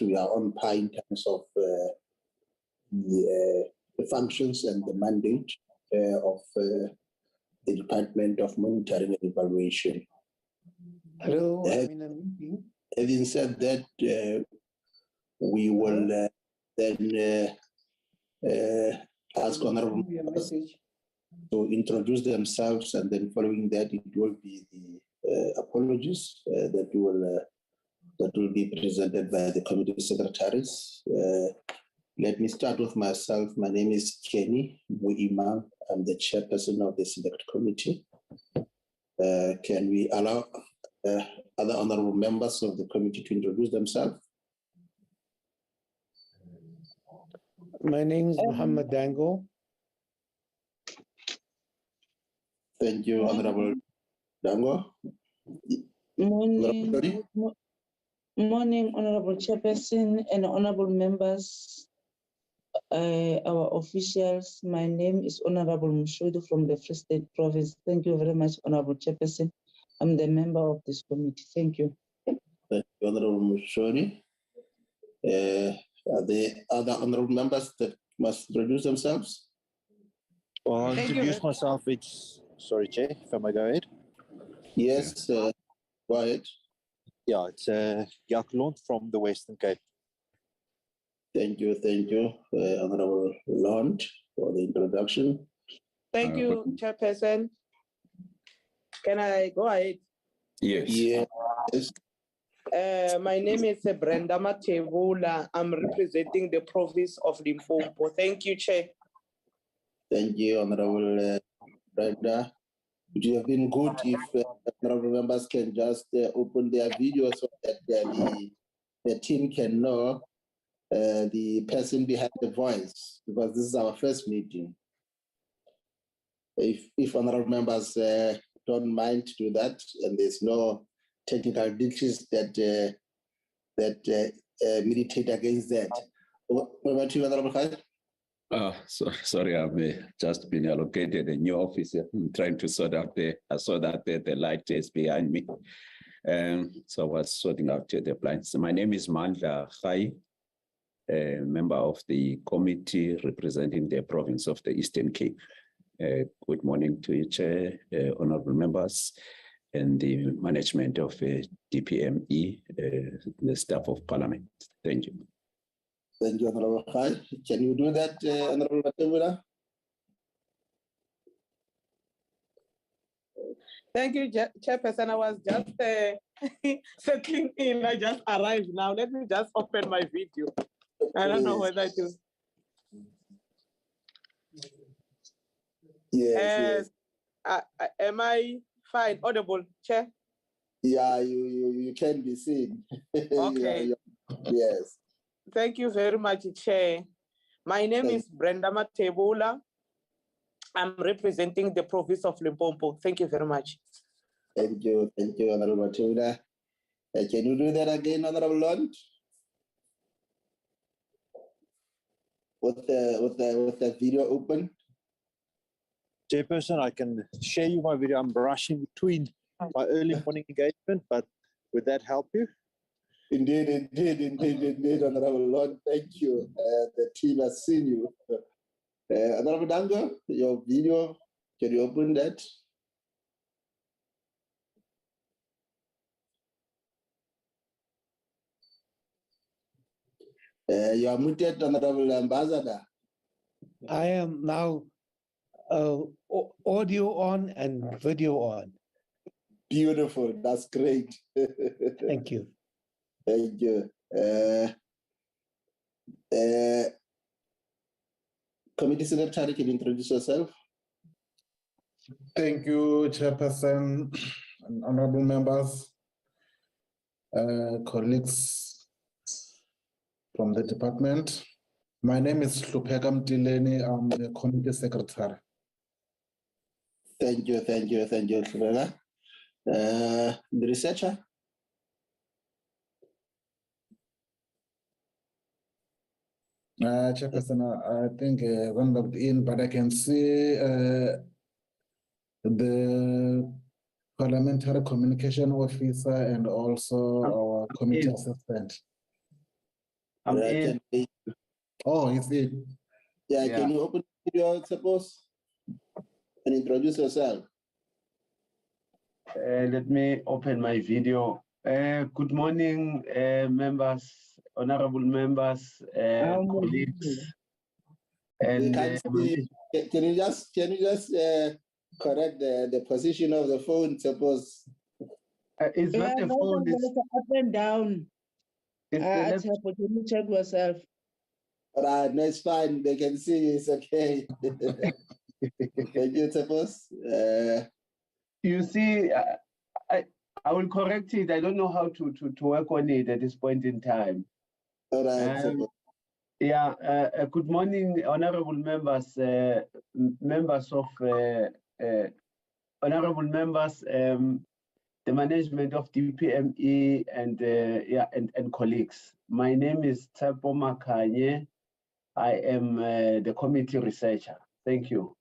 we are on par in terms of the functions and the mandate of the Department of Monitoring and Evaluation. Hello, I'm in a meeting. Having said that, we will then ask honorable members to introduce themselves, and then following that, it will be the apologies that will be presented by the committee secretaries. Let me start with myself. My name is Kenny Muima. I'm the chairperson of the Select Committee. Can we allow other honorable members of the committee to introduce themselves? My name is Muhammad Dango. Thank you, Honorable Dango. Morning, morning, Honorable Chairperson and honorable members, our officials. My name is Honorable Mushudu from the Free State Province. Thank you very much, Honorable Chairperson. I'm the member of this committee. Thank you. Thank you, Honorable Mushoni. Are there other honorable members that must introduce themselves? Well, I'll introduce myself. Sorry, Chair, if I may go ahead. Yes, go ahead. Yeah, it's Jack Lund from the Western Cape. Thank you, Honorable Lund, for the introduction. Thank you, Chairperson. Can I go ahead? Yes. Yes. My name is Brenda Matebula. I'm representing the province of Limpopo. Thank you, Chair. Thank you, Honorable Brenda. It would have been good if honorable members can just open their video so that the team can know the person behind the voice, because this is our first meeting. If honorable members don't mind to do that, and there's no technical glitches that militate against that. What about you, Honorable Khalid? Sorry, I've just been allocated a new office. I'm trying to sort out I saw that the light is behind me. So I was sorting out the blinds. So my name is Mandla Khai, a member of the committee representing the province of the Eastern Cape. Good morning to you, Chair, honorable members, and the management of DPME, the staff of Parliament. Thank you. Thank you, Honorable Khai. Can you do that, Honorable Matebula? Thank you, Chairperson. I was just settling in. I just arrived now. Let me just open my video. I don't know whether it is. Yes. Am I fine? Audible, Chair? Yeah, you can be seen. Okay. Yes. Thank you very much, Chair. My name is Brenda Matebula. I'm representing the province of Limpopo. Thank you very much. Thank you, Honorable Matebula. Can you do that again, Honorable Lund? With the video open? Chairperson, I can share you my video. I'm rushing between my early morning engagement, but would that help you? Indeed, Honorable Lord. Thank you. The team has seen you. Honorable Dango, your video, can you open that? You are muted, Honorable Ambassador. I am now audio on and video on. Beautiful. That's great. Thank you. Thank you. Committee Secretary, can you introduce yourself? Thank you, Chairperson, and honorable members, colleagues from the department. My name is Hlupeka Mtileni. I'm the Committee Secretary. Thank you, Hlupeka. The researcher? Chairperson, I think one logged in, but I can see the Parliamentary Communication Officer and also our committee assistant. I'm in. Oh, it's it. Yeah, Yeah. can you open the video, suppose, and introduce yourself? Let me open my video. Good morning, members, honorable members, colleagues, We and can't see. Can you just correct the position of the phone, suppose? it's not a phone. It's, up and down. it's the left. Can you check yourself? All right, no, it's fine. They can see you. It's okay. Thank you, suppose. You see, I will correct it. I don't know how to work on it at this point in time. All right, suppose. Yeah, good morning, honorable members, members of, honorable members, the management of DPME and colleagues. My name is Tsepo Makanye. I am the committee researcher. Thank you.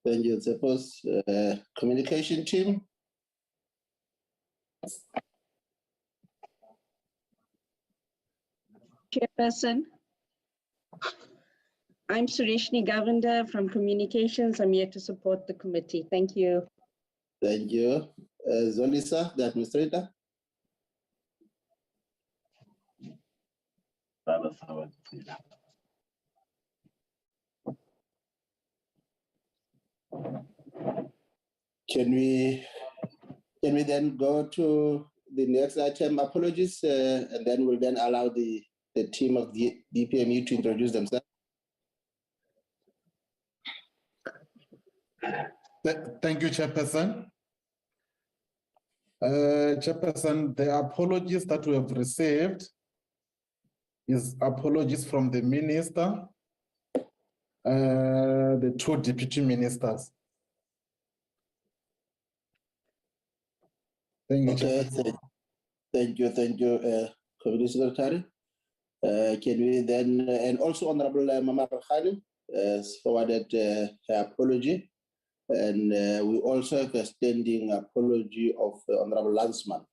Thank you, suppose. Communication team. Chairperson. I'm Sureshni Govender from Communications. I'm here to support the committee. Thank you. Thank you. Zolisa, the administrator. Can we then go to the next item, apologies, and then we'll then allow the team of the DPME to introduce themselves. Thank you, Chairperson. Chairperson, the apologies that we have received is apologies from the minister, the two deputy ministers. Thank you, Okay, Chairperson. thank you, Committee Secretary. Can we then, and also Honorable Mama Rakhani forwarded her apology, and we also have a standing apology of Honorable Landsman.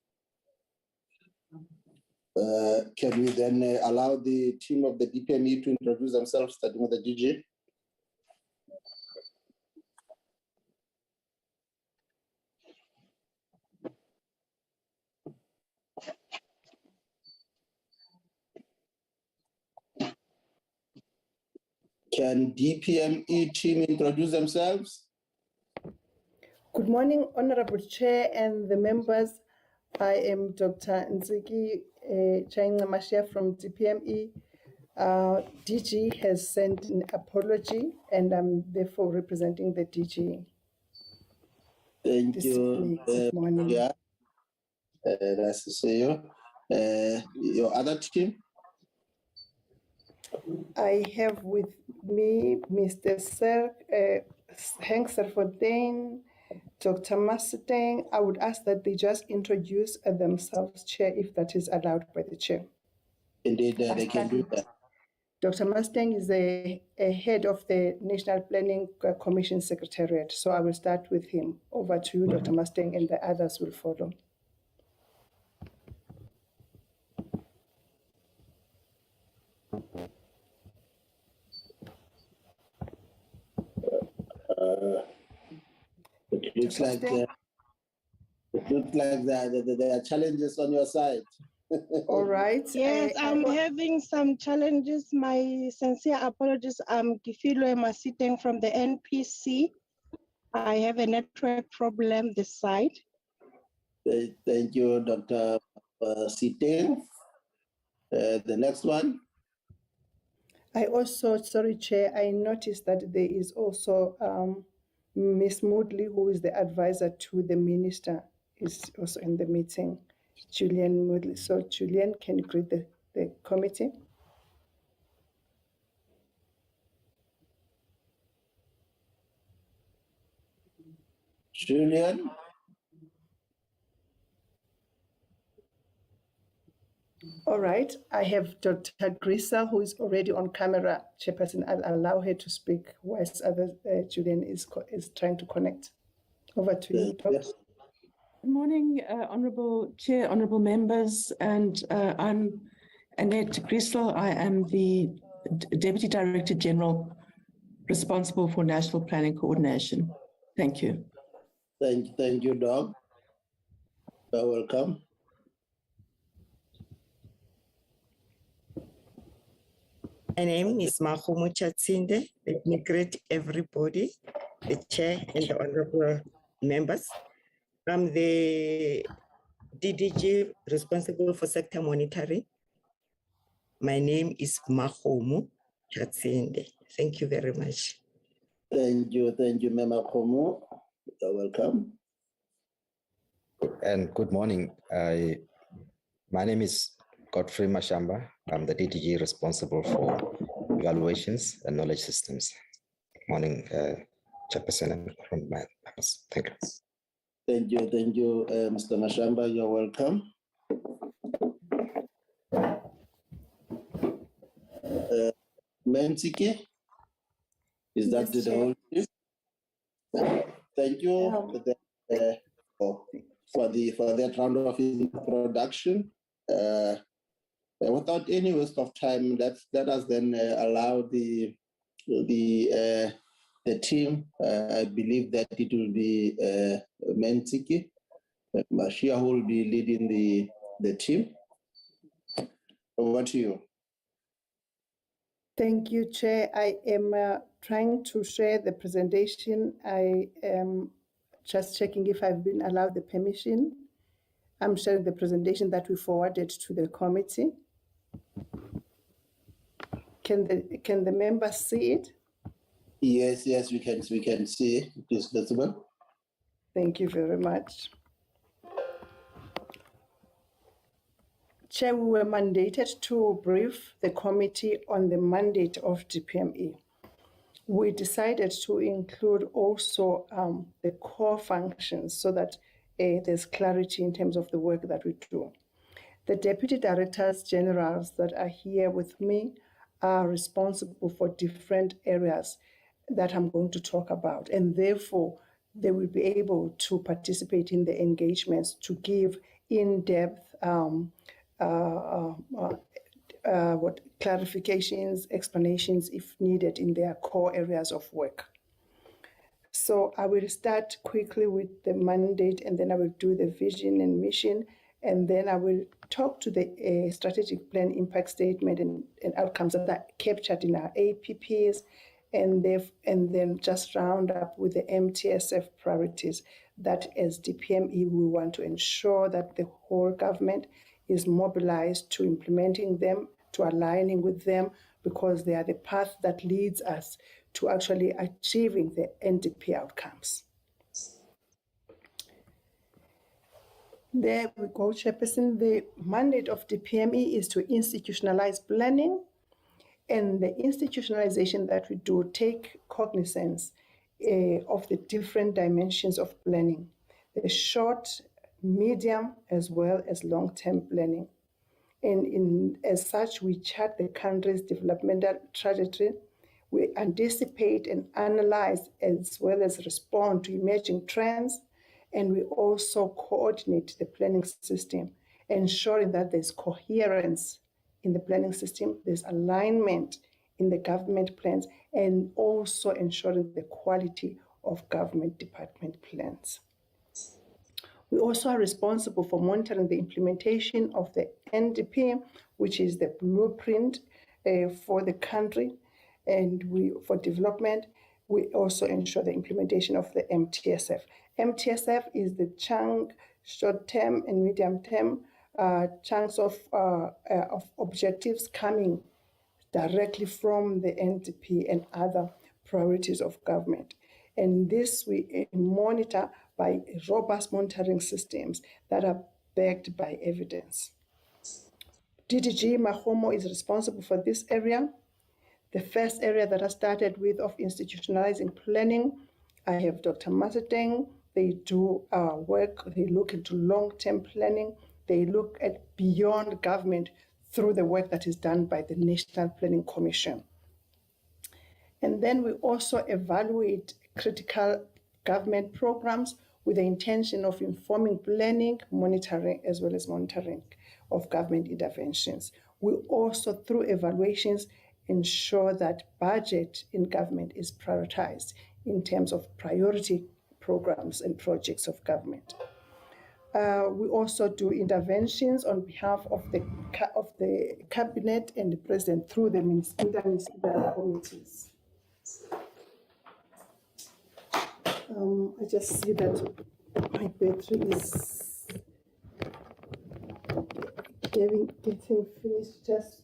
Can we then allow the team of the DPME to introduce themselves, starting with the DG? Can DPME team introduce themselves? Good morning, Honorable Chair and the members. I am Dr. Nziki Chaingamashia from DPME. DG has sent an apology and I'm therefore representing the DG. Thank you. Good morning. Yeah, nice to see you. Your other team? I have with me Mr. Henk Serfontein, Dr. Masteng. I would ask that they just introduce themselves, Chair, if that is allowed by the Chair. Indeed, they can do that. Dr. Masteng is a head of the National Planning Commission Secretariat. So I will start with him. Over to you, Dr. Masteng, and the others will follow. It looks like there are challenges on your side. All right. Yes, I'm having some challenges. My sincere apologies. I'm Gifilwe Masiteng from the NPC. I have a network problem this side. Thank you, Dr. Siteng. The next one. I also, sorry, Chair, I noticed that there is also Ms. Moodley, who is the advisor to the minister, is also in the meeting. Julian Moodley. So, Julian, can you greet the committee? Julian. All right. I have Dr. Grisa, who is already on camera. Chairperson, I'll allow her to speak whilst Julian is trying to connect. Over to you, Dr. Yes. Good morning, Honourable Chair, Honourable members, and I'm Annette Crystal. I am the Deputy Director General responsible for National Planning Coordination. Thank you. Thank you, Doc. Welcome. My name is Mahomo Chatsinde. Let me greet everybody, the chair and the honorable members. I'm the DDG responsible for sector monitoring. My name is Mahomo Chatsinde. Thank you very much. Thank you, Mema Khomo. You're welcome. And good morning. My name is Godfrey Mashamba. I'm the DDG responsible for evaluations and knowledge systems. Morning, Chairperson and members. Thank you. Thank you, Mr. Mashamba. You're welcome. Mensiki, is that the whole thing? Thank you for that round of introduction. Without any waste of time, let us then allow the team. I believe that it will be Mensiki, Mashia, who will be leading the team. Over to you. Thank you, Chair. I am trying to share the presentation. I am just checking if I've been allowed the permission. I'm sharing the presentation that we forwarded to the committee. Can the members see it? Yes, we can see it. It is visible. Thank you very much. Chair, we were mandated to brief the committee on the mandate of DPME. We decided to include also the core functions so that there's clarity in terms of the work that we do. The Deputy Directors Generals that are here with me are responsible for different areas that I'm going to talk about, and therefore they will be able to participate in the engagements to give in-depth clarifications, explanations if needed in their core areas of work. So I will start quickly with the mandate, and then I will do the vision and mission, and then I will talk to the strategic plan impact statement and outcomes that are captured in our APPs, and then just round up with the MTSF priorities that as DPME we want to ensure that the whole government is mobilized to implementing them, to aligning with them, because they are the path that leads us to actually achieving the NDP outcomes. There we go, Chairperson. The mandate of DPME is to institutionalize planning, and the institutionalization that we do take cognizance of the different dimensions of planning, the short, medium, as well as long-term planning. And as such, we chart the country's developmental trajectory. We anticipate and analyze as well as respond to emerging trends. And we also coordinate the planning system, ensuring that there's coherence in the planning system, there's alignment in the government plans, and also ensuring the quality of government department plans. We also are responsible for monitoring the implementation of the NDP, which is the blueprint for the country, and for development. We also ensure the implementation of the MTSF. MTSF is the chunk, short-term and medium-term chunks of objectives coming directly from the NDP and other priorities of government. And this we monitor by robust monitoring systems that are backed by evidence. DDG Mahomo is responsible for this area. The first area that I started with of institutionalizing planning, I have Dr. Maseteng. They do work, they look into long-term planning, they look at beyond government through the work that is done by the National Planning Commission. And then we also evaluate critical government programs with the intention of informing planning, monitoring, as well as monitoring of government interventions. We also, through evaluations, ensure that budget in government is prioritized in terms of priority programs and projects of government. We also do interventions on behalf of the cabinet and the president through the interministerial committees. I just see that my battery is getting finished. Just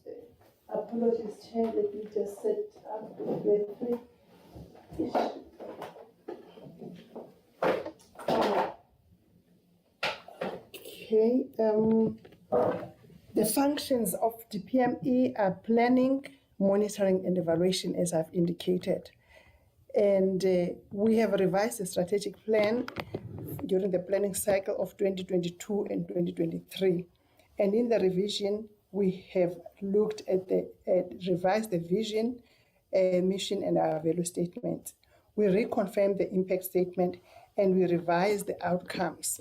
apologies, Chair. Let me just set up the battery. Okay. The functions of DPME are planning, monitoring, and evaluation, as I've indicated. And we have revised the strategic plan during the planning cycle of 2022 and 2023. And in the revision, we have looked at revised the vision, mission, and our value statement. We reconfirmed the impact statement and we revised the outcomes.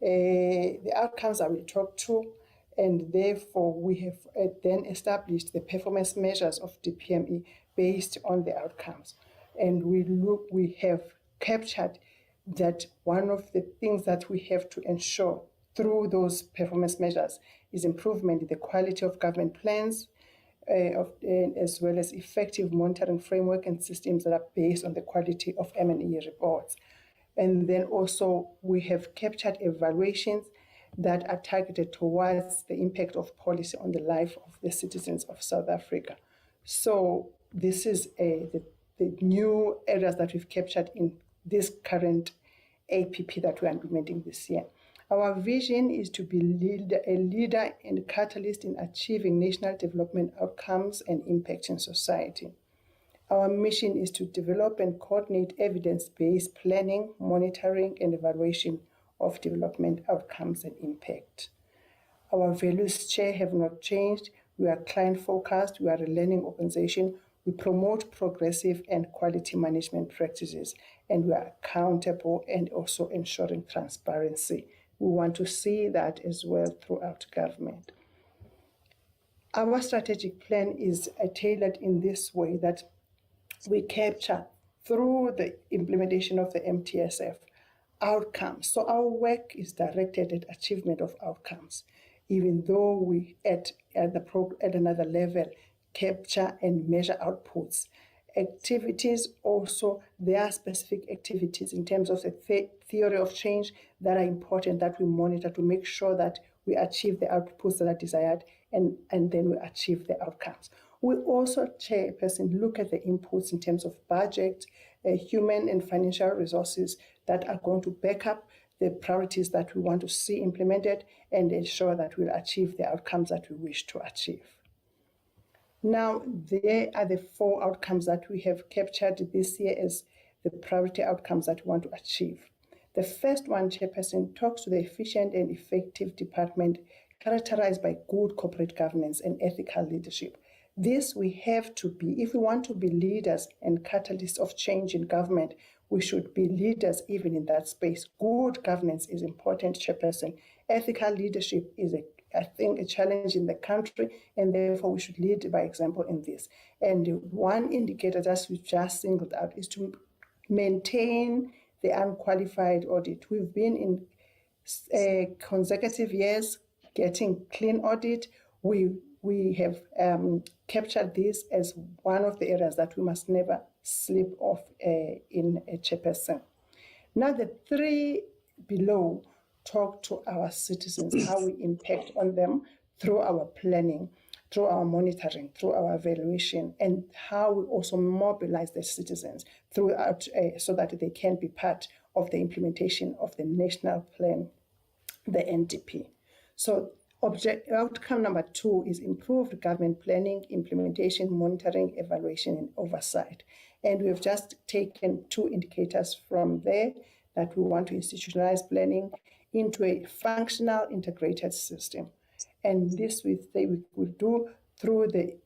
The outcomes I will talk to, and therefore we have then established the performance measures of DPME based on the outcomes. And we have captured that one of the things that we have to ensure through those performance measures is improvement in the quality of government plans, as well as effective monitoring framework and systems that are based on the quality of M&E reports. And then also we have captured evaluations that are targeted towards the impact of policy on the life of the citizens of South Africa. So this is the new areas that we've captured in this current APP that we're implementing this year. Our vision is to be a leader and catalyst in achieving national development outcomes and impact in society. Our mission is to develop and coordinate evidence-based planning, monitoring, and evaluation of development outcomes and impact. Our values, Chair, have not changed. We are client-focused. We are a learning organization. We promote progressive and quality management practices, and we are accountable and also ensuring transparency. We want to see that as well throughout government. Our strategic plan is tailored in this way that we capture through the implementation of the MTSF outcomes. So our work is directed at achievement of outcomes, even though we at another level capture and measure outputs. Activities also, there are specific activities in terms of the theory of change that are important that we monitor to make sure that we achieve the outputs that are desired and then we achieve the outcomes. We also, Chairperson, look at the inputs in terms of budget, human and financial resources that are going to back up the priorities that we want to see implemented and ensure that we'll achieve the outcomes that we wish to achieve. Now, there are the 4 outcomes that we have captured this year as the priority outcomes that we want to achieve. The first one, Chairperson, talks to the efficient and effective department characterized by good corporate governance and ethical leadership. This we have to be, if we want to be leaders and catalysts of change in government, we should be leaders even in that space. Good governance is important, Chairperson. Ethical leadership is, I think, a challenge in the country, and therefore we should lead by example in this. And one indicator that we just singled out is to maintain the unqualified audit. We've been in consecutive years getting clean audit. We have captured this as one of the areas that we must never slip off in a Chairperson. Now the 3 below talk to our citizens, how we impact on them through our planning, through our monitoring, through our evaluation, and how we also mobilize the citizens throughout so that they can be part of the implementation of the national plan, the NDP. So outcome number 2 is improved government planning, implementation, monitoring, evaluation, and oversight. And we've just taken 2 indicators from there that we want to institutionalize planning into a functional integrated system. And this we say we will do through the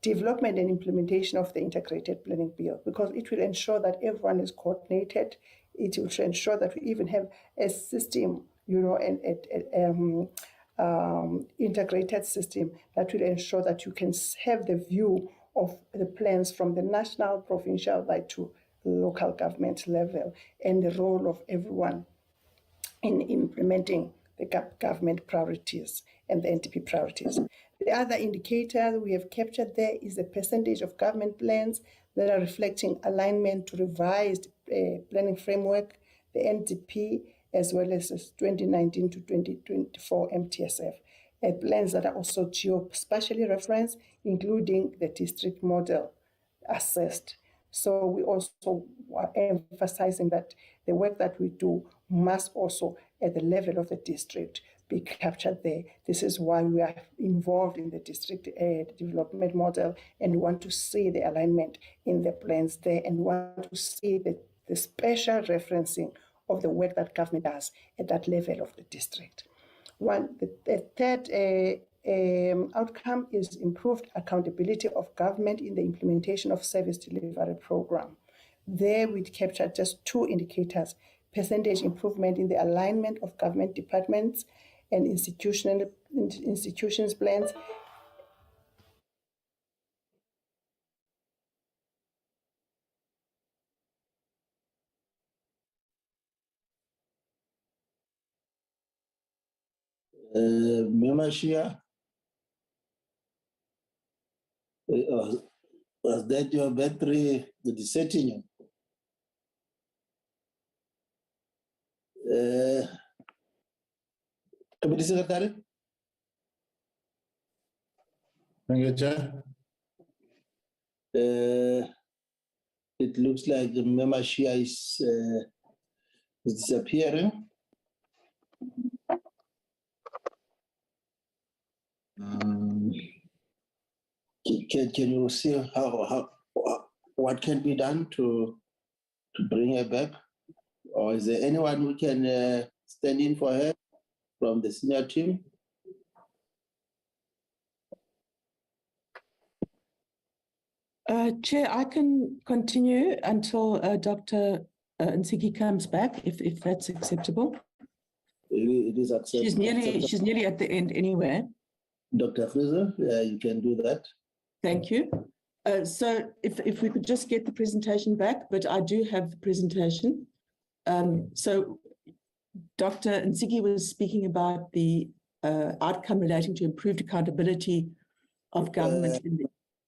development and implementation of the integrated planning bill, because it will ensure that everyone is coordinated. It will ensure that we even have a system, and integrated system that will ensure that you can have the view of the plans from the national, provincial, right to local government level, and the role of everyone in implementing the government priorities and the NDP priorities. The other indicator we have captured there is the percentage of government plans that are reflecting alignment to revised planning framework, the NDP, as well as 2019 to 2024 MTSF. Plans that are also geospatially referenced, including the district model assessed. So we also are emphasizing that the work that we do must also, at the level of the district, be captured there. This is why we are involved in the district development model, and we want to see the alignment in the plans there, and we want to see the special referencing of the work that government does at that level of the district. The third outcome is improved accountability of government in the implementation of service delivery program. There we captured just two indicators: percentage improvement in the alignment of government departments and institutions plans. Memashia, was that your battery setting? Committee Secretary? Thank you, Chair. It looks like the membership is disappearing. Can you see what can be done to bring her back? Or is there anyone who can stand in for her from the senior team? Chair, I can continue until Dr. Nsiki comes back, if that's acceptable. It is acceptable. She's nearly at the end anyway. Dr. Fraser, you can do that. Thank you. So if we could just get the presentation back, but I do have the presentation. So Dr. Nsiki was speaking about the outcome relating to improved accountability of government.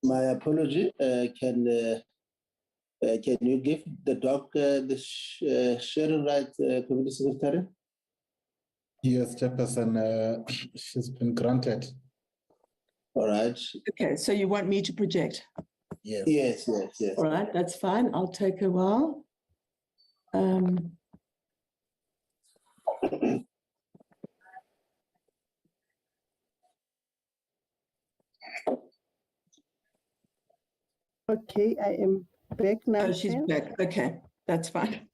My apology. Can you give the doc the sharing right, Committee Secretary? Yes, Chairperson, she's been granted. All right. Okay, so you want me to project? Yes. Yes. All right, that's fine. I'll take a while. Okay, I am back now. Oh, she's back. Okay, that's fine.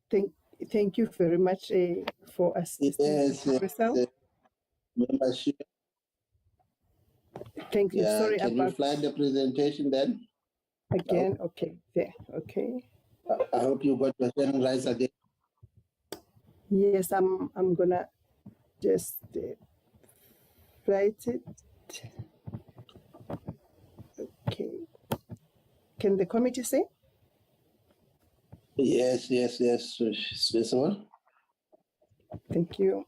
Thank you very much for assisting. Yes. Membership. Thank you. Yeah, Sorry can about. you fly the presentation then? Again, okay, there, okay. I hope you got your sharing rights again. Yes, I'm gonna just write it. Okay. Can the committee say? Yes. This one. Thank you.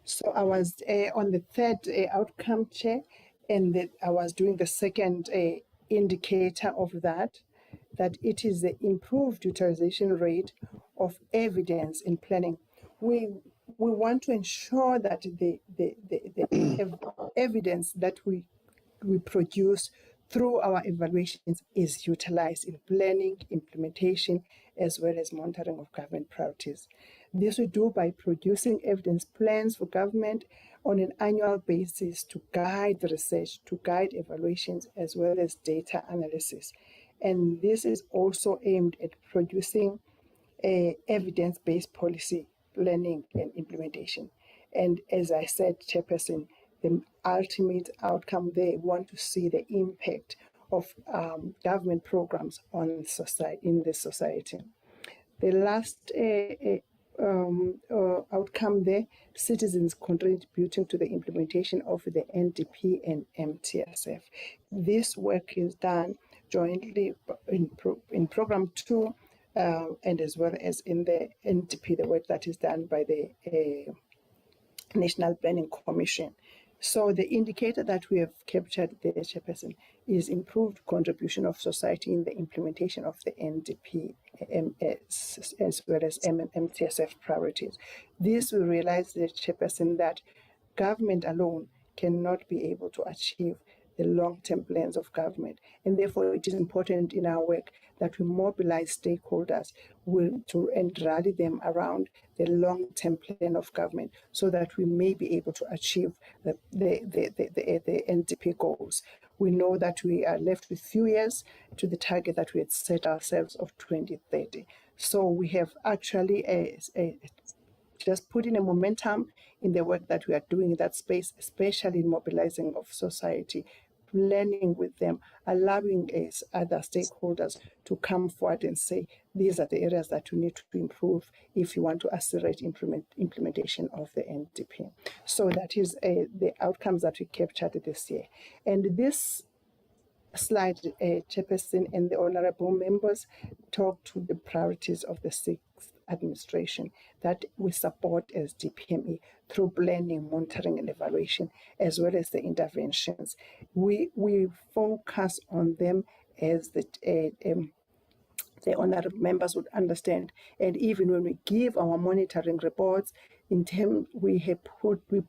So I was on the third outcome, Chair, and I was doing the second indicator of that it is the improved utilization rate of evidence in planning. We want to ensure that the evidence that we produce through our evaluations is utilized in planning, implementation, as well as monitoring of government priorities. This we do by producing evidence plans for government on an annual basis to guide the research, to guide evaluations, as well as data analysis. And this is also aimed at producing evidence-based policy planning and implementation. And as I said, Chairperson, the ultimate outcome, they want to see the impact of government programs on society, in the society. The last outcome there, citizens contributing to the implementation of the NDP and MTSF. This work is done jointly in Program 2 and as well as in the NDP, the work that is done by the National Planning Commission. So the indicator that we have captured there, Chairperson, is improved contribution of society in the implementation of the NDP as well as MTSF priorities. This will realize, the Chairperson, that government alone cannot be able to achieve the long-term plans of government. And therefore, it is important in our work that we mobilize stakeholders and rally them around the long-term plan of government so that we may be able to achieve the NDP goals. We know that we are left with few years to the target that we had set ourselves of 2030. So we have actually just put in a momentum in the work that we are doing in that space, especially in mobilizing of society, planning with them, allowing other stakeholders to come forward and say, these are the areas that we need to improve if you want to accelerate implementation of the NDP. So that is the outcomes that we captured this year. And this slide, Chairperson and the honorable members talk to the priorities of the sixth administration that we support as DPME through planning, monitoring and evaluation, as well as the interventions. We focus on them as the honorable members would understand. And even when we give our monitoring reports, we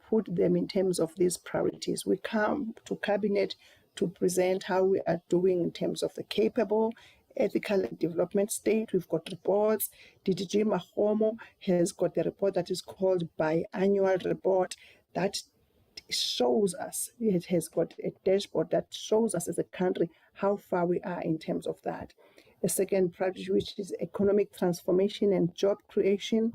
put them in terms of these priorities. We come to Cabinet to present how we are doing in terms of the capable, ethical and development state. We've got reports. DDG Mahomo has got the report that is called biannual report that shows us, it has got a dashboard that shows us as a country how far we are in terms of that. The second priority, which is economic transformation and job creation.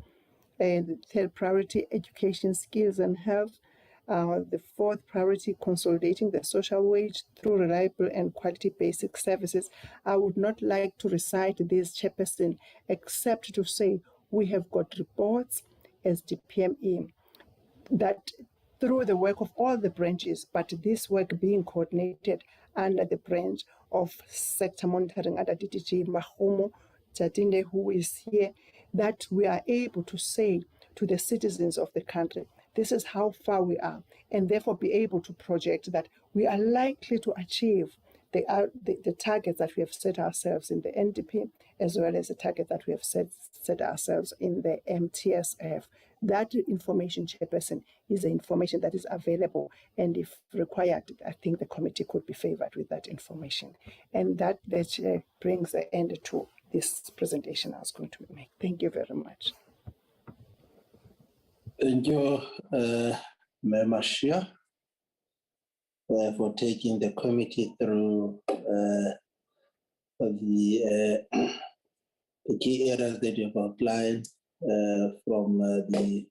And the third priority, education, skills and health. The fourth priority, consolidating the social wage through reliable and quality basic services. I would not like to recite this, Chairperson, except to say we have got reports as DPME that through the work of all the branches, but this work being coordinated under the branch of sector monitoring under DDG Mahomo Jatinde, who is here, that we are able to say to the citizens of the country, this is how far we are, and therefore be able to project that we are likely to achieve the targets that we have set ourselves in the NDP, as well as the target that we have set ourselves in the MTSF. That information, Chairperson, is the information that is available, and if required, I think the committee could be favored with that information. And that brings the end to this presentation I was going to make. Thank you very much. Thank you, Mayor Mashia, for taking the committee through the key areas that you have outlined from the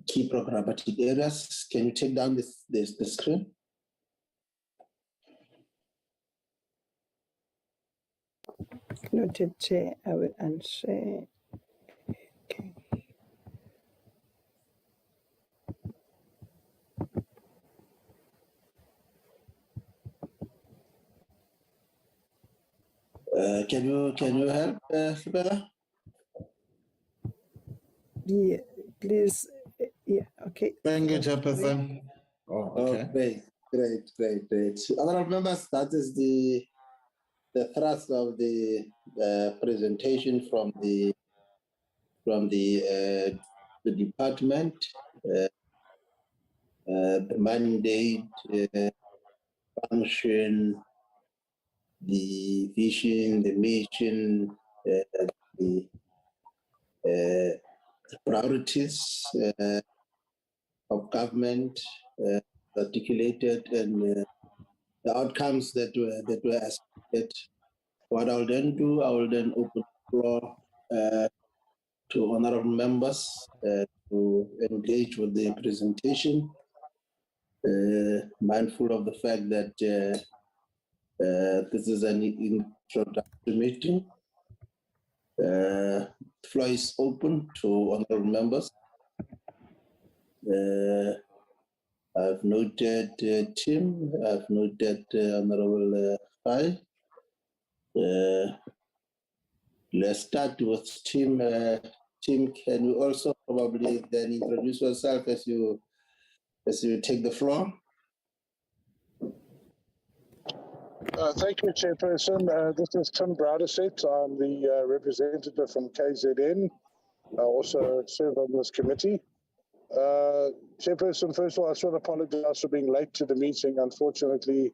key programmatic areas. Can you take down the screen? Noted, Chair. I will unshare. Okay. Can you help, Sibela? Yeah, please. Yeah, okay. Thank you, Chairperson. Oh, okay. Great. Honorable members, that is the thrust of the presentation from the department, the mandate, function, the vision, the mission, the priorities of government articulated, and the outcomes that were expected. What I'll then do, I will then open the floor to honorable members to engage with the presentation, mindful of the fact that this is an introductory meeting. Floor is open to honorable members. I've noted Tim, I've noted Honorable Khai. Let's start with Tim. Tim, can you also probably then introduce yourself as you take the floor? Thank you, Chairperson. This is Tim Broderset. I'm the representative from KZN. I also serve on this committee. Chairperson, first of all, I just want to apologize for being late to the meeting. Unfortunately,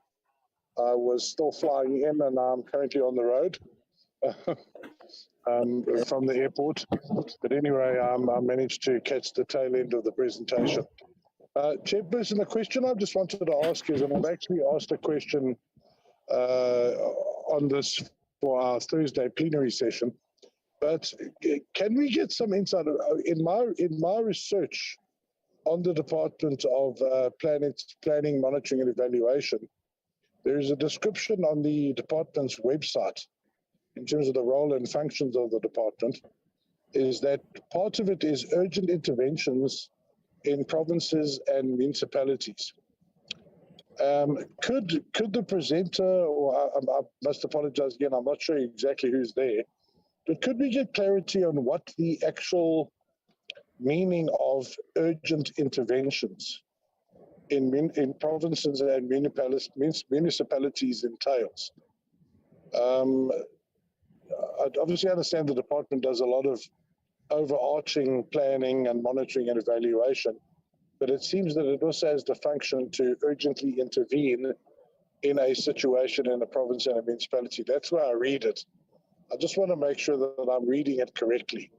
I was still flying in and I'm currently on the road from the airport. But anyway, I managed to catch the tail end of the presentation. Chairperson, the question I just wanted to ask is, and I've actually asked a question on this for our Thursday plenary session, but can we get some insight? In my research on the Department of Planning, Monitoring and Evaluation, there is a description on the department's website in terms of the role and functions of the department, is that part of it is urgent interventions in provinces and municipalities. Could the presenter, or I must apologize again, I'm not sure exactly who's there, but could we get clarity on what the actual meaning of urgent interventions in provinces and municipalities entails? I obviously understand the department does a lot of overarching planning and monitoring and evaluation, but it seems that it also has the function to urgently intervene in a situation in a province and a municipality. That's where I read it. I just want to make sure that I'm reading it correctly.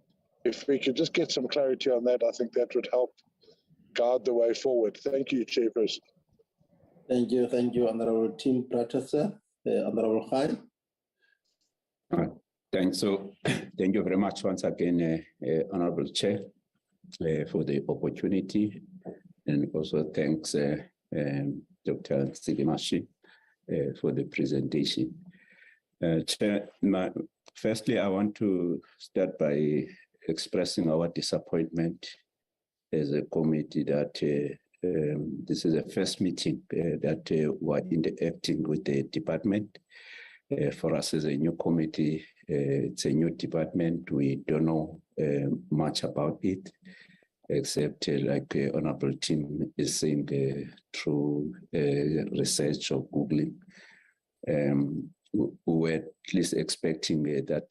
If we could just get some clarity on that, I think that would help guide the way forward. Thank you, Chairperson. Thank you, Honorable Tim Prataseth. Honorable Khai. Thanks. So, thank you very much once again, Honorable Chair, for the opportunity, and also thanks Dr. Ntsiki for the presentation. Chair, firstly, I want to start by expressing our disappointment as a committee that this is the first meeting that we're interacting with the department. For us as a new committee, it's a new department. We don't know much about it, except like Honorable Tim is saying through research or Googling. We were at least expecting that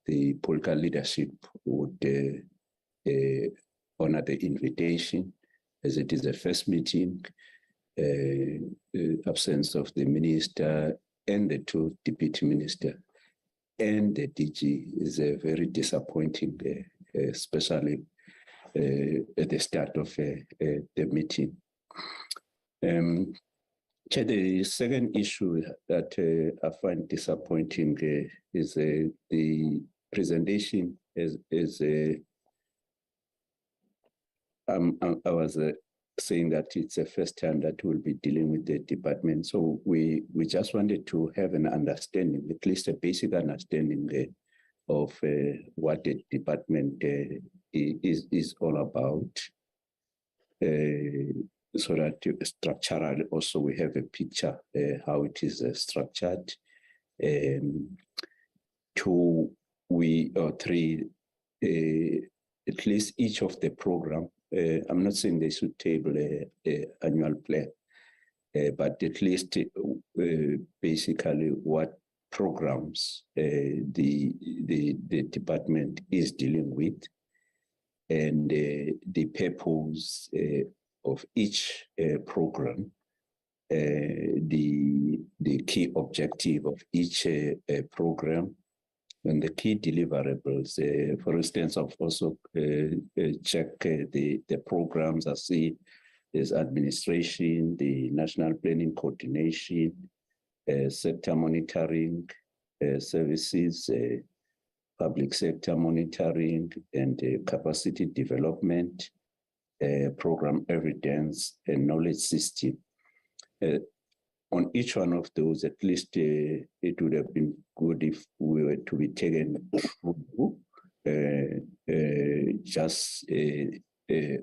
the political leadership would honor the invitation, as it is the first meeting. Absence of the minister and the two deputy minister and the DG is very disappointing, especially at the start of the meeting. The second issue that I find disappointing is the presentation. I was saying that it's the first time that we'll be dealing with the department. So we just wanted to have an understanding, at least a basic understanding of what the department is all about. So that structurally also we have a picture how it is structured. 2 or 3, at least each of the program. I'm not saying they should table a annual plan, but at least basically what programs the department is dealing with, and the purpose of each program, the key objective of each program, and the key deliverables. For instance, I've also checked the programs. I see there's administration, the national planning coordination, sector monitoring, services, public sector monitoring, and capacity development, program evidence and knowledge system. on each one of those, at least it would have been good if we were to be taken through just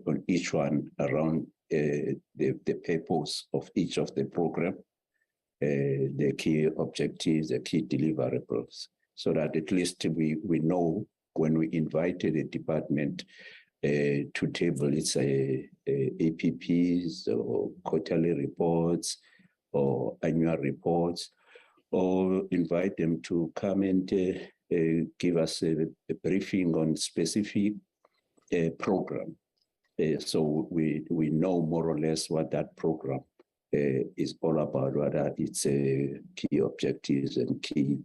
on each one around the purpose of each of the program, the key objectives, the key deliverables, so that at least we know when we invited the department to table its APPs or quarterly reports or annual reports, or invite them to come and give us a briefing on specific program. So we know more or less what that program is all about, whether it's key objectives and key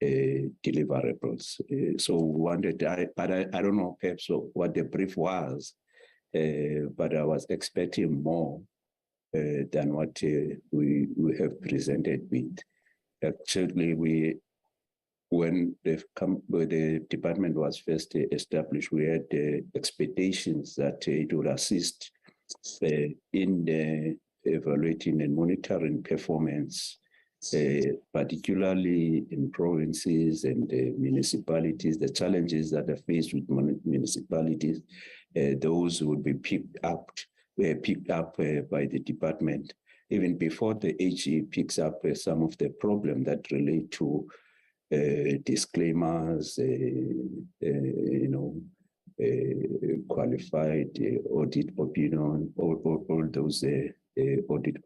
deliverables. So I don't know perhaps what the brief was, but I was expecting more than what we have presented with. Actually, when the department was first established, we had expectations that it would assist in evaluating and monitoring performance, particularly in provinces and municipalities. The challenges that are faced with municipalities, those would be picked up by the department even before the HE picks up some of the problems that relate to disclaimers, qualified audit opinion, all those audit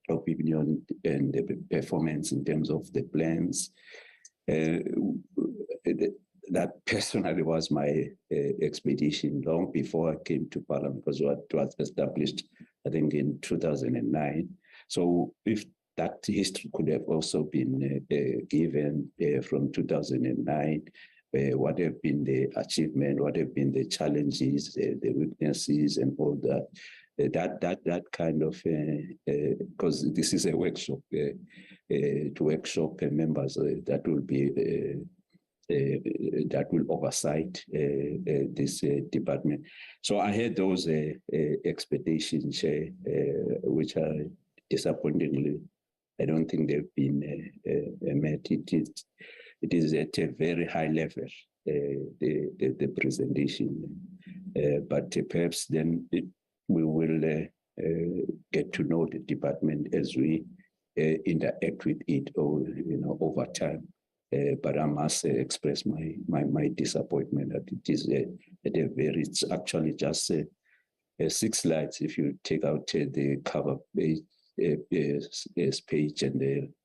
opinion and the performance in terms of the plans. That personally was my expedition long before I came to Parliament, because it was established, I think, in 2009. So if that history could have also been given from 2009, what have been the achievement, what have been the challenges, the weaknesses, and all that. That kind of, because this is a workshop, to workshop members that will be that will oversight this department. So I had those expectations, which are disappointingly, I don't think they've been met. It is at a very high level, the presentation, but perhaps then we will get to know the department as we interact with it, over time. But I must express my disappointment that it is it's actually just 6 slides if you take out the cover page, page and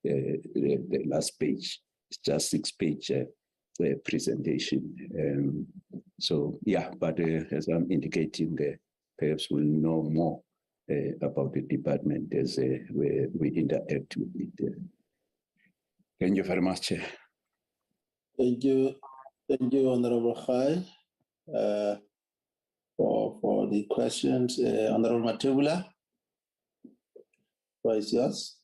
the last page. It's just 6-page presentation. So yeah, but as I'm indicating, perhaps we'll know more about the department as we interact with it. Thank you very much. Thank you, Honorable Khai, for the questions. Honorable Matebula, what is yours?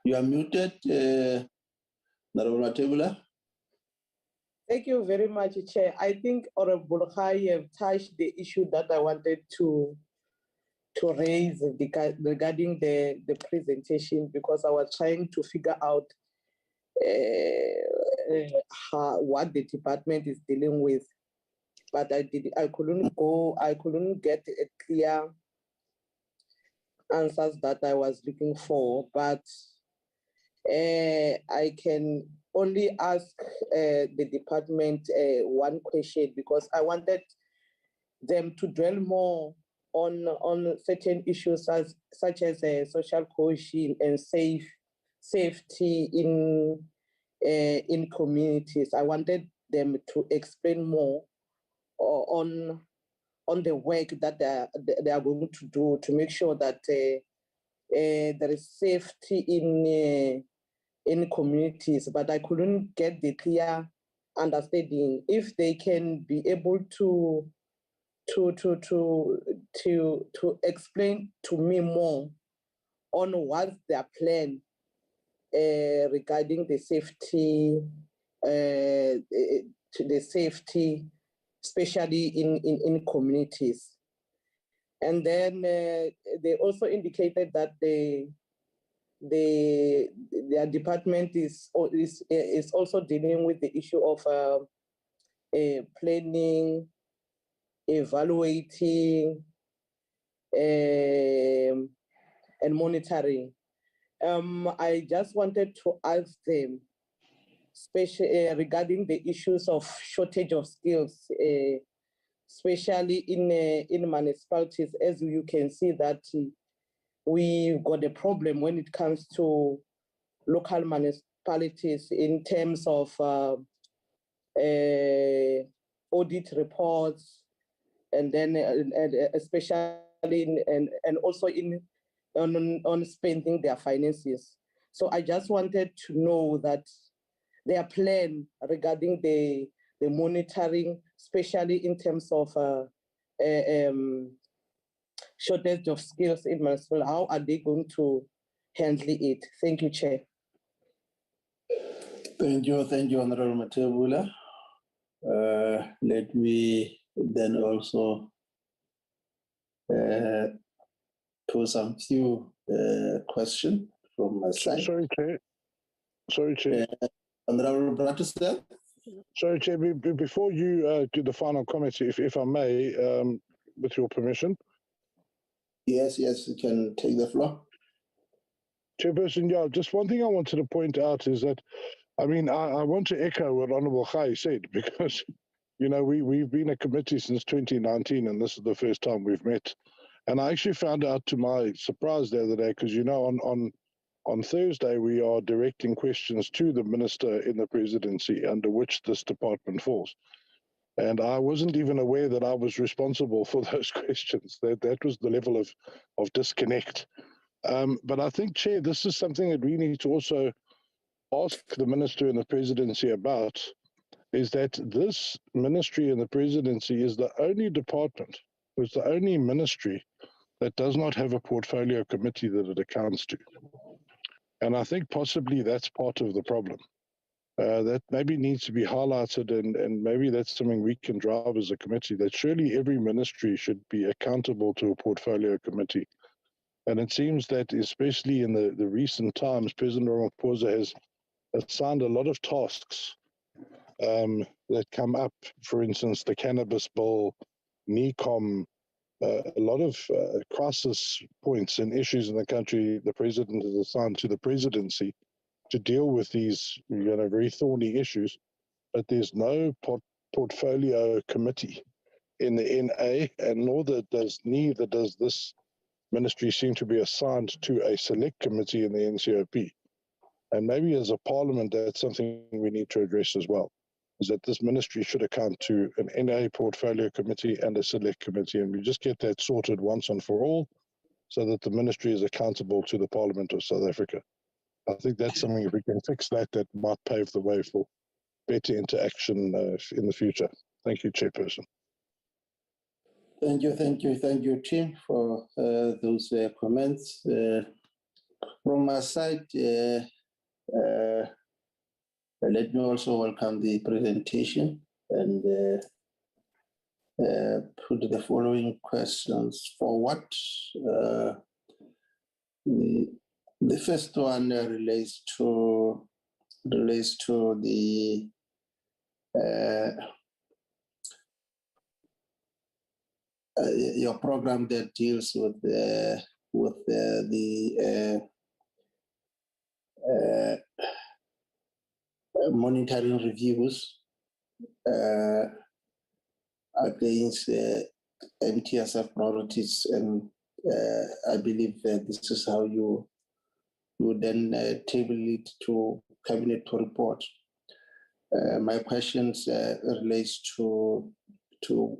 You are muted, Honorable Matebula. Thank you very much, Chair. I think Honorable Khai have touched the issue that I wanted to raise regarding the presentation, because I was trying to figure out what the department is dealing with, but I couldn't get a clear answers that I was looking for. But I can only ask the department one question, because I wanted them to dwell more on certain issues such as social cohesion and safety in communities. I wanted them to explain more on the work that they are going to do to make sure that there is safety in communities. But I couldn't get the clear understanding. If they can be able to explain to me more on what's their plan regarding the safety, especially in communities. And then they also indicated that their department is also dealing with the issue of planning, evaluating, and monitoring. I just wanted to ask them, especially regarding the issues of shortage of skills, especially in municipalities, as you can see that we've got a problem when it comes to local municipalities in terms of audit reports, and then especially and also on spending their finances. So I just wanted to know that their plan regarding the monitoring, especially in terms of shortage of skills in municipal, how are they going to handle it? Thank you, Chair. Thank you, Honorable Matebula. Let me then also pose some few questions from my side. Sorry, Chair. Honorable Bratistel. Sorry, Chair, before you do the final comments, if I may, with your permission. Yes, you can take the floor. Chairperson, yeah, just one thing I wanted to point out is that, I mean, I want to echo what Honourable Khai said, because, you know, we've been a committee since 2019, and this is the first time we've met. And I actually found out to my surprise the other day, because, you know, on Thursday, we are directing questions to the Minister in the Presidency under which this department falls. And I wasn't even aware that I was responsible for those questions. That was the level of disconnect. But I think, Chair, this is something that we need to also ask the Minister in the Presidency about, is that this ministry in the Presidency is the only department, it's the only ministry that does not have a portfolio committee that it accounts to. And I think possibly that's part of the problem. That maybe needs to be highlighted, and maybe that's something we can drive as a committee, that surely every ministry should be accountable to a portfolio committee. And it seems that, especially in the recent times, President Ramaphosa has assigned a lot of tasks that come up. For instance, the cannabis bill, NECOM, a lot of crisis points and issues in the country. The president has assigned to the presidency to deal with these, you know, very thorny issues. But there's no portfolio committee in the NA, and neither does this ministry seem to be assigned to a select committee in the NCOP. And maybe as a parliament, that's something we need to address as well, is that this ministry should account to an NA portfolio committee and a select committee, and we just get that sorted once and for all, so that the ministry is accountable to the Parliament of South Africa. I think that's something, if we can fix that, that might pave the way for better interaction in the future. Thank you, Chairperson. Thank you, Tim, for those comments. From my side, let me also welcome the presentation and put the following questions forward. The first one relates to the your program that deals with the monitoring reviews against MTSF priorities, and I believe that this is how you then table it to cabinet to report. My questions relates to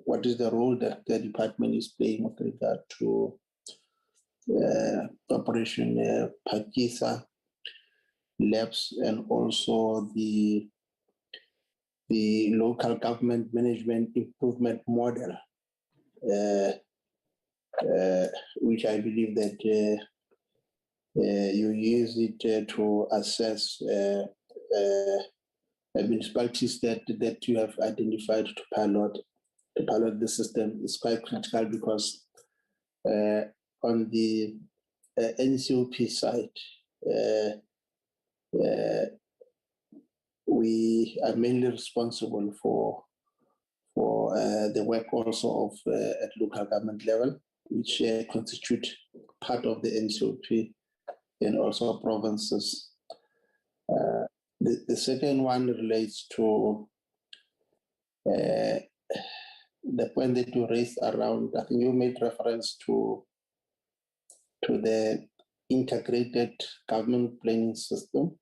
what is the role that the department is playing with regard to Operation Pakisa labs, and also the local government management improvement model, which I believe that you use it to assess municipalities that you have identified to pilot the system. Is quite critical, because On the NCOP side, we are mainly responsible for the work also of at local government level, which constitute part of the NCOP and also provinces. The second one relates to the point that you raised around, I think you made reference to the integrated government planning system.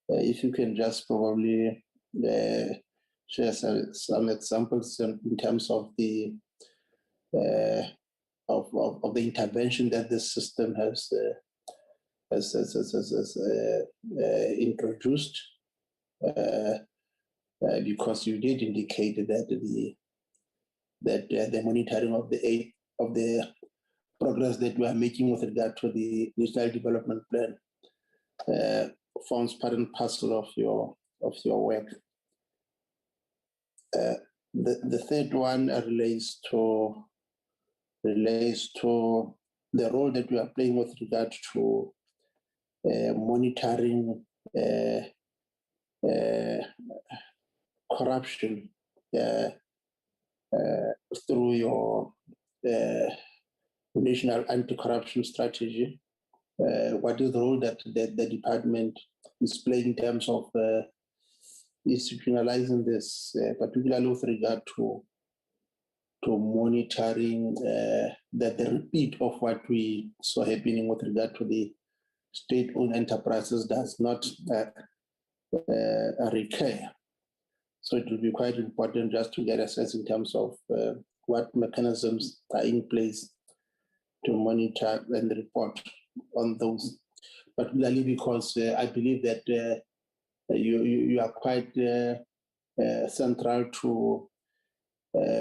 If you can just probably share some examples in terms of the of the intervention that this system has introduced, because you did indicate that the monitoring of the progress that we are making with regard to the national development plan forms part and parcel of your work. The third one relates to the role that we are playing with regard to monitoring corruption through your national anti-corruption strategy. What is the role that the department is playing in terms of institutionalizing this, particularly with regard to monitoring that the repeat of what we saw happening with regard to the state-owned enterprises does not recur. So it will be quite important just to get a sense in terms of what mechanisms are in place to monitor and report on those, particularly because I believe that you are quite central to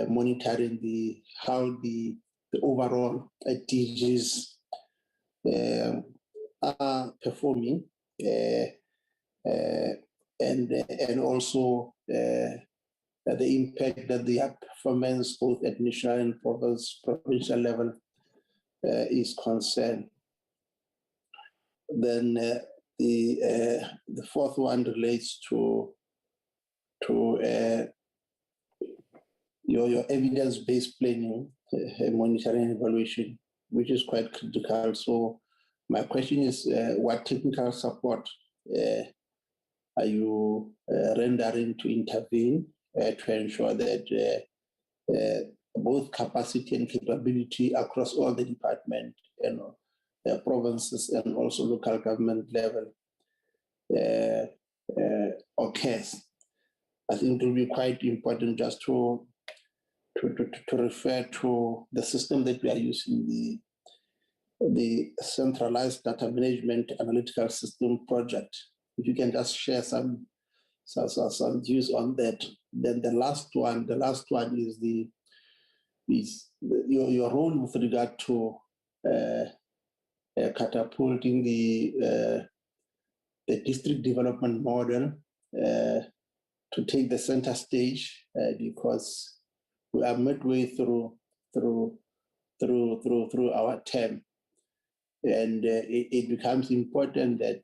monitoring how the overall DGs are performing, and also the impact that their performance both at national and provincial level is concerned. Then the fourth one relates to your evidence-based planning, monitoring and evaluation, which is quite critical. So my question is, what technical support are you rendering to intervene to ensure that both capacity and capability across all the department and provinces and also local government level occurs? I think it will be quite important just to refer to the system that we are using, the centralized data management analytical system project. If you can just share some views on that. Then the last one is your role with regard to catapulting the district development model to take the center stage, because we are midway through our term, and it becomes important that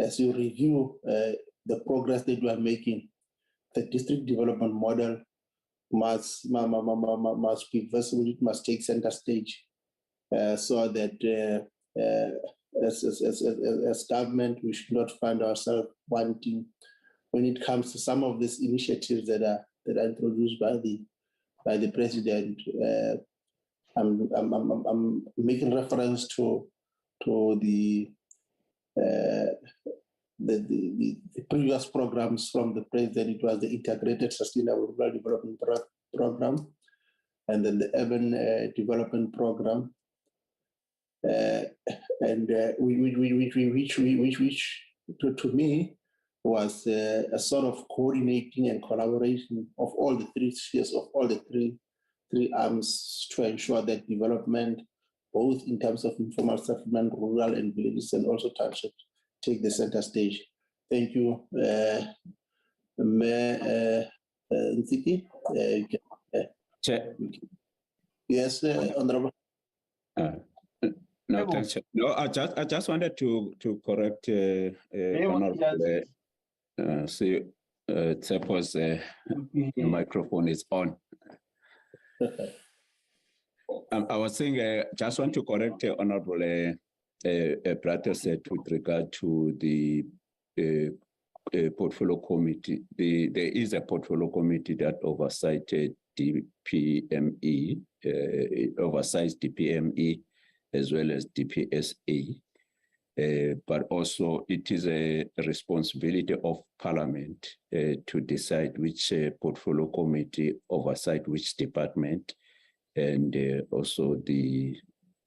as you review the progress that we are making, the district development model must be visible. It must take center stage, so that as government, we should not find ourselves wanting, when it comes to some of these initiatives that are introduced by the president. I'm making reference to the previous programs from the president. It was the Integrated Sustainable Rural Development Program, and then the Urban Development Program, and which to me was a sort of coordinating and collaboration of all the three spheres, of all the three arms, to ensure that development, both in terms of informal settlement, rural and villages, and also townships, take the center stage. Thank you, Mayor Ntsiki. Yes, Honorable. No, thanks. No, I just wanted to correct Honorable. See, Tsepo's microphone is on. I was saying, just want to correct Honorable Prater said with regard to the portfolio committee. There is a portfolio committee that oversights DPME, oversights DPME as well as DPSA. But also it is a responsibility of Parliament to decide which portfolio committee oversight which department, and also the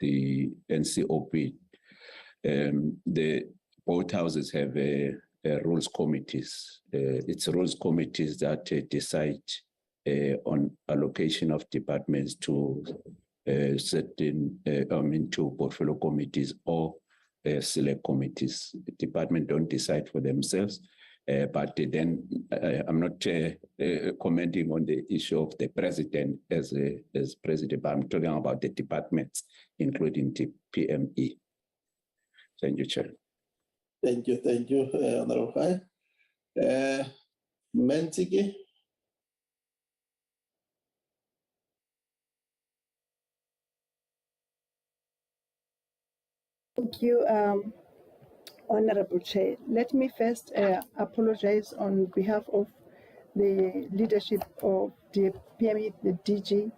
NCOP. The both houses have rules committees. It's rules committees that decide on allocation of departments to certain, to portfolio committees or select committees. The department don't decide for themselves, but then I'm not commenting on the issue of the president as president, but I'm talking about the departments, including the PME. Thank you, Chair. Thank you, Honorable Fai. Mensiki. Thank you, Honorable Chair. Let me first apologize on behalf of the leadership of the PME, the DG,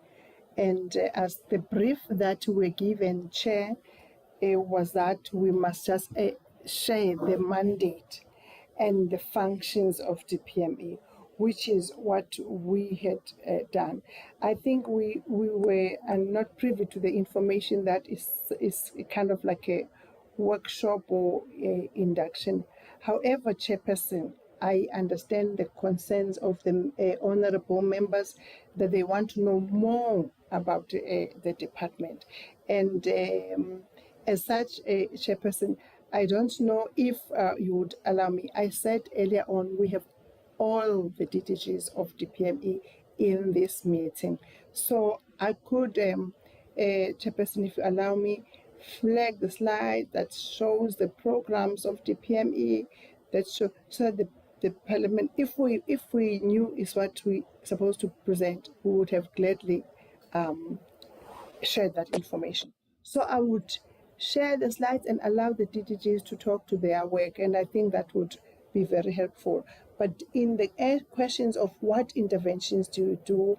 and as the brief that we were given, Chair, was that we must just share the mandate and the functions of the PME, which is what we had done. I think we were not privy to the information that is kind of like a workshop or induction. However, Chairperson, I understand the concerns of the honorable members that they want to know more about the department. And as such, Chairperson, I don't know if you would allow me. I said earlier on, we have all the DTGs of DPME in this meeting. So I could, Chairperson, if you allow me, flag the slide that shows the programs of DPME that show so that the Parliament, if we knew is what we supposed to present, we would have gladly shared that information. So I would share the slides and allow the DTGs to talk to their work, and I think that would be very helpful. But in the questions of what interventions do you do,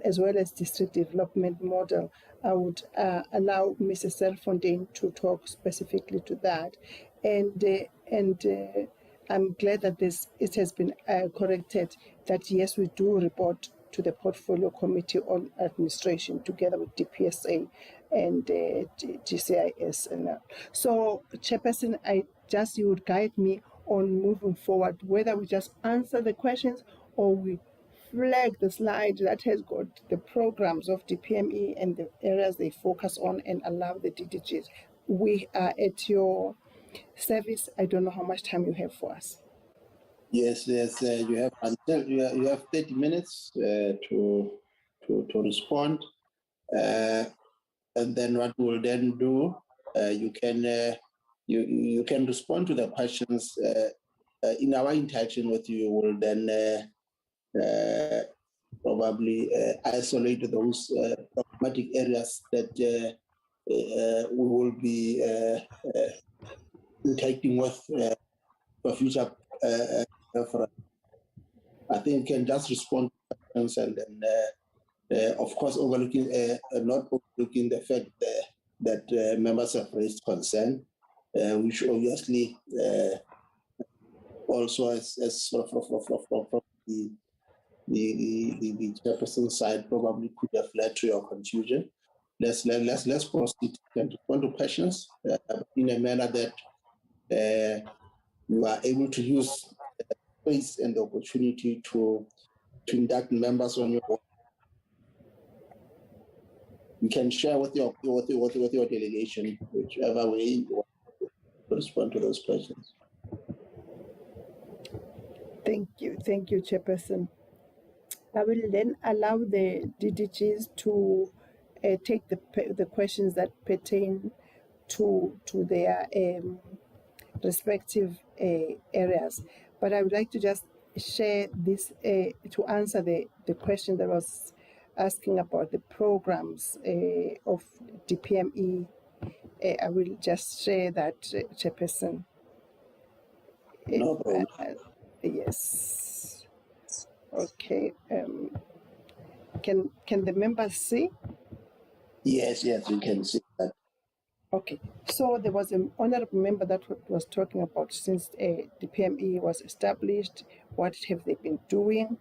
as well as district development model, I would allow Mrs. Serfontaine to talk specifically to that. And I'm glad that it has been corrected that yes, we do report to the Portfolio Committee on Administration together with DPSA and GCIS. And so, Chairperson, you would guide me on moving forward, whether we just answer the questions or we flag the slide that has got the programs of DPME and the areas they focus on and allow the DDGs. We are at your service. I don't know how much time you have for us. Yes, you have until you have 30 minutes to respond, and then what we'll then do, you can respond to the questions in our interaction with you. We'll then probably isolate those problematic areas that we will be interacting with for future. I think you can just respond to questions and then, of course, not overlooking the fact that members have raised concern, which obviously also as sort of the chairperson side probably could have led to your confusion. Let's proceed and respond to questions in a manner that you are able to use space and the opportunity to induct members on your own. You can share with your delegation whichever way you want to respond to those questions. Thank you, Chairperson. I will then allow the DDGs to take the questions that pertain to their respective areas. But I would like to just share this to answer the question that was asking about the programs of DPME. I will just share that, Chairperson. No problem. Yes. Okay. Can the members see? Yes, we can see that. Okay, so there was an honorable member that was talking about since DPME was established, what have they been doing?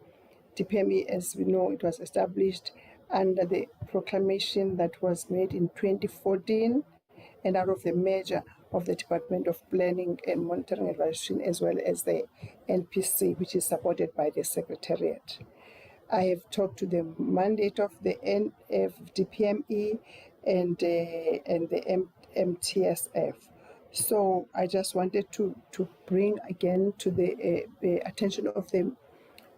DPME, as we know, it was established under the proclamation that was made in 2014 and out of the merger of the Department of Planning and Monitoring and Evaluation, as well as the NPC, which is supported by the Secretariat. I have talked to the mandate of the DPME and the MTSF. So I just wanted to bring again to the attention of the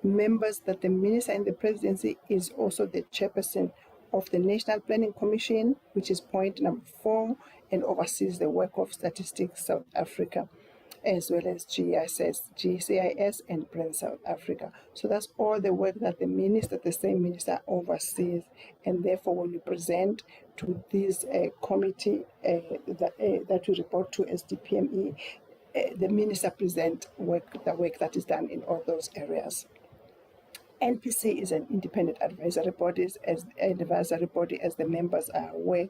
members that the Minister in the Presidency is also the chairperson of the National Planning Commission, which is point number 4, and oversees the work of Statistics South Africa, as well as GCIS and Brand South Africa. So that's all the work that the same minister oversees. And therefore, when we present to this committee that we report to as DPME, the minister presents the work that is done in all those areas. NPC is an independent advisory body, as the members are aware.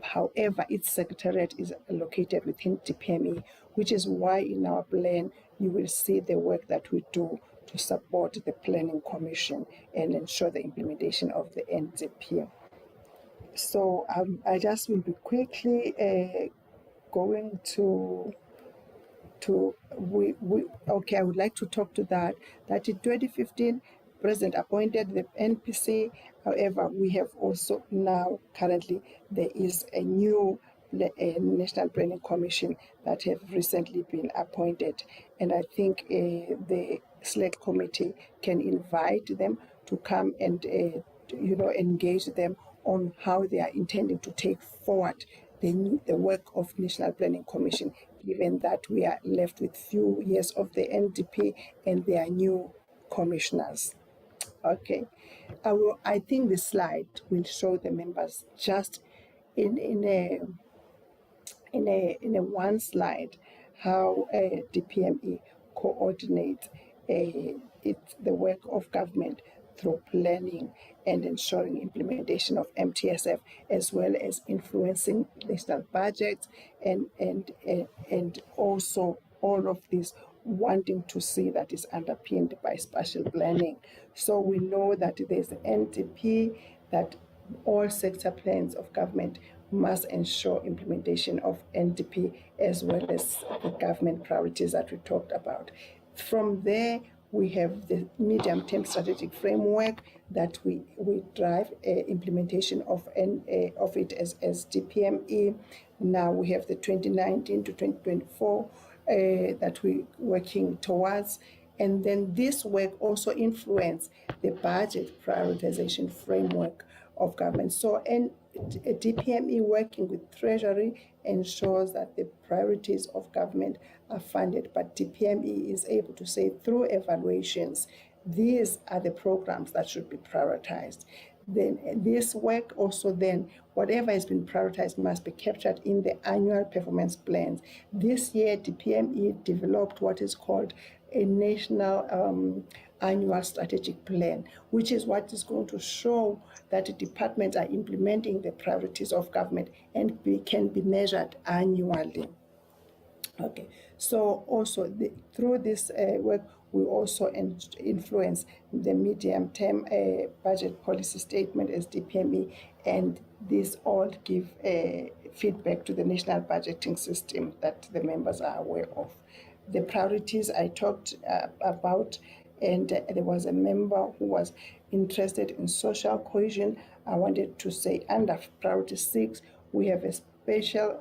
However, its secretariat is located within DPME, which is why in our plan you will see the work that we do to support the Planning Commission and ensure the implementation of the NDP. So I just will be quickly going to I would like to talk to that in 2015 President appointed the NPC. However, we have also now currently there is a new National Planning Commission that have recently been appointed, and I think the Select Committee can invite them to come and engage them on how they are intending to take forward the work of National Planning Commission, given that we are left with few years of the NDP and their new commissioners. Okay, I think the slide will show the members just in a one slide how DPME coordinates the work of government through planning and ensuring implementation of MTSF, as well as influencing national budgets and also all of this wanting to see that is underpinned by spatial planning. So we know that there's an NDP, that all sector plans of government must ensure implementation of NDP, as well as the government priorities that we talked about. From there, we have the medium-term strategic framework that we drive implementation of it as DPME. Now we have the 2019 to 2024 that we're working towards. And then this work also influence the budget prioritization framework of government. So a DPME working with Treasury ensures that the priorities of government are funded, but DPME is able to say through evaluations, these are the programs that should be prioritized. Then this work also then, whatever has been prioritized must be captured in the annual performance plans. This year, DPME developed what is called a national annual strategic plan, which is what is going to show that the departments are implementing the priorities of government and can be measured annually. Okay, so also through this work, we also influence the medium-term budget policy statement as DPME, and these all give feedback to the national budgeting system that the members are aware of. The priorities I talked about, and there was a member who was interested in social cohesion. I wanted to say under priority 6, we have a special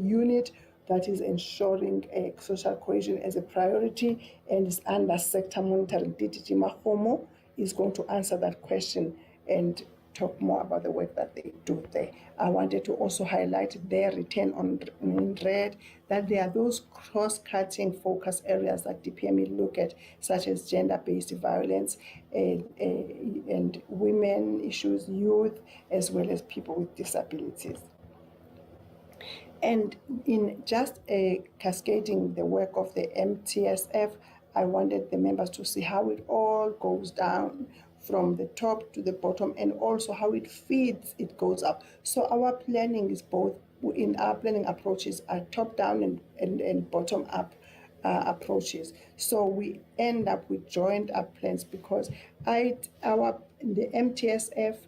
unit that is ensuring social cohesion as a priority, and is under sector monitoring. DDG Mahomo is going to answer that question, and talk more about the work that they do there. I wanted to also highlight their return on in red, that there are those cross-cutting focus areas that DPME look at, such as gender-based violence and women issues, youth, as well as people with disabilities. And in just cascading the work of the MTSF, I wanted the members to see how it all goes down from the top to the bottom, and also how it feeds, it goes up. So our planning is both, in our planning approaches, are top-down and bottom-up approaches. So we end up with joined-up plans, because the MTSF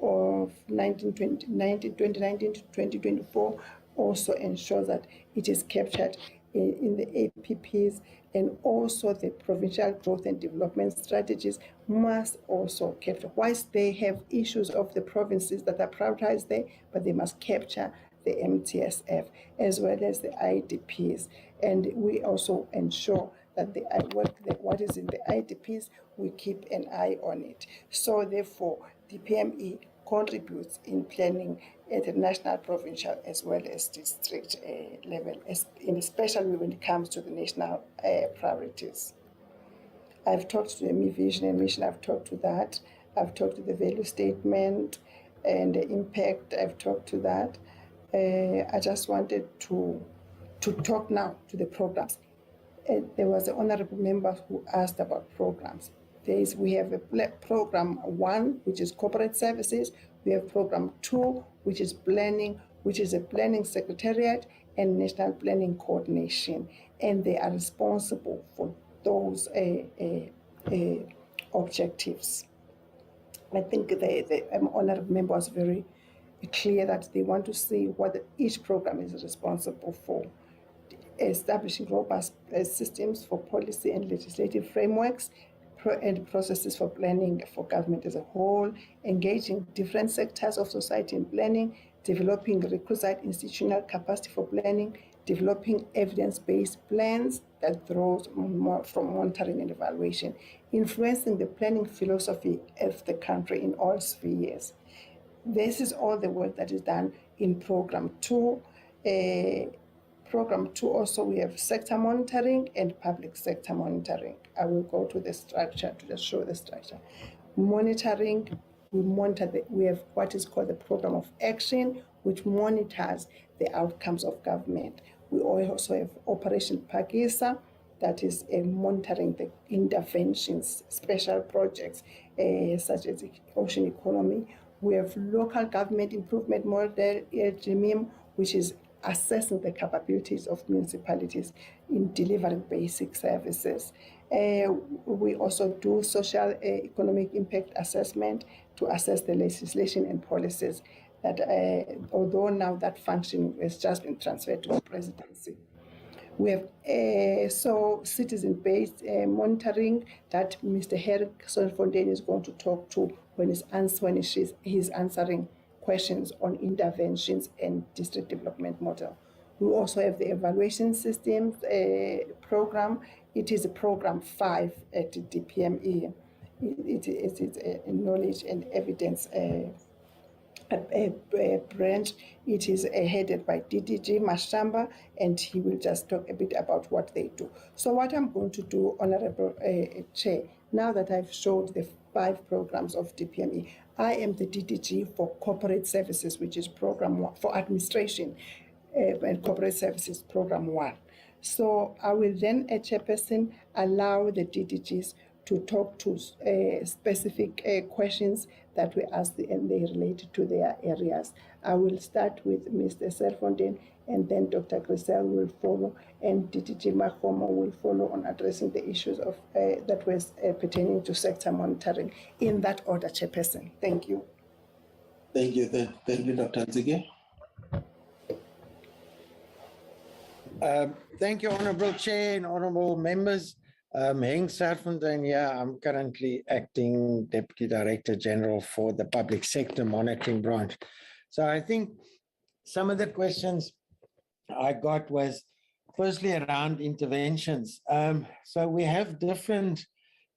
of 2019 to 2024 also ensures that it is captured in the APPs, and also the provincial growth and development strategies must also capture, whilst they have issues of the provinces that are prioritized there, but they must capture the MTSF as well as the IDPs. And we also ensure that what is in the IDPs, we keep an eye on it. So therefore, DPME contributes in planning at the national, provincial, as well as district level, especially when it comes to the national priorities. I've talked to the vision and mission, I've talked to that. I've talked to the value statement and the impact, I've talked to that. I just wanted to talk now to the programs. There was an honorable member who asked about programs. We have a program 1, which is corporate services. We have program 2, which is planning, which is a planning secretariat and national planning coordination. And they are responsible for those objectives. I think the honorable member was very clear that they want to see what each program is responsible for. Establishing robust systems for policy and legislative frameworks and processes for planning for government as a whole, engaging different sectors of society in planning, developing requisite institutional capacity for planning, developing evidence-based plans that draws more from monitoring and evaluation, influencing the planning philosophy of the country in all spheres. This is all the work that is done in Program 2. Program 2 also, we have sector monitoring and public sector monitoring. I will go to the structure to just show the structure. Monitoring, we have what is called the program of action, which monitors the outcomes of government. We also have Operation Pakisa, that is monitoring the interventions, special projects such as the ocean economy. We have local government improvement model, GMIM, which is assessing the capabilities of municipalities in delivering basic services. We also do social economic impact assessment to assess the legislation and policies that, although now that function has just been transferred to the presidency. We have citizen-based monitoring that Mr. Herrick Sonfontaine is going to talk to when he's answering questions on interventions and district development model. We also have the evaluation systems program. It is a program 5 at DPME. It is a knowledge and evidence branch. It is headed by DDG Mashamba, and he will just talk a bit about what they do. So what I'm going to do, Honorable Chair, now that I've showed the 5 programs of DPME, I am the DDG for corporate services, which is program 1 for administration and corporate services, program 1. So I will then, a chairperson, allow the DDGs to talk to specific questions that we ask and they relate to their areas. I will start with Mr. Serfontaine, and then Dr. Grisel will follow, and DDG Mahomo will follow on addressing the issues of that was pertaining to sector monitoring. In that order, Chairperson. Thank you. Thank you. Thank you, Dr. Nzige. Thank you, Honorable Chair and Honorable Members. Heng Serfontaine here. I'm currently acting Deputy Director General for the Public Sector Monitoring Branch. So I think some of the questions I got was firstly around interventions. So we have different,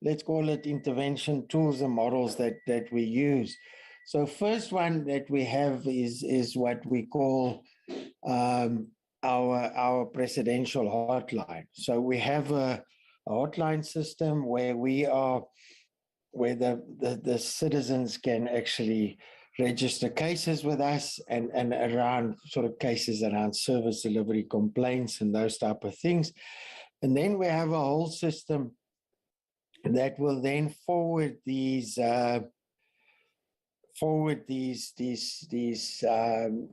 let's call it intervention tools and models that we use. So first one that we have is what we call our presidential hotline. So we have a hotline system where the citizens can actually register cases with us and around sort of cases around service delivery complaints and those type of things. And then we have a whole system that will then forward these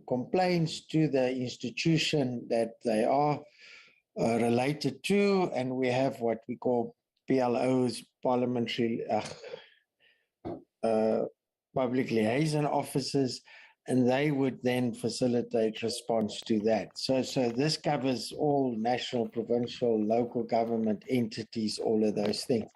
complaints to the institution that they are related to, and we have what we call PLOs, parliamentary public liaison officers, and they would then facilitate response to that. So this covers all national, provincial, local government entities, all of those things.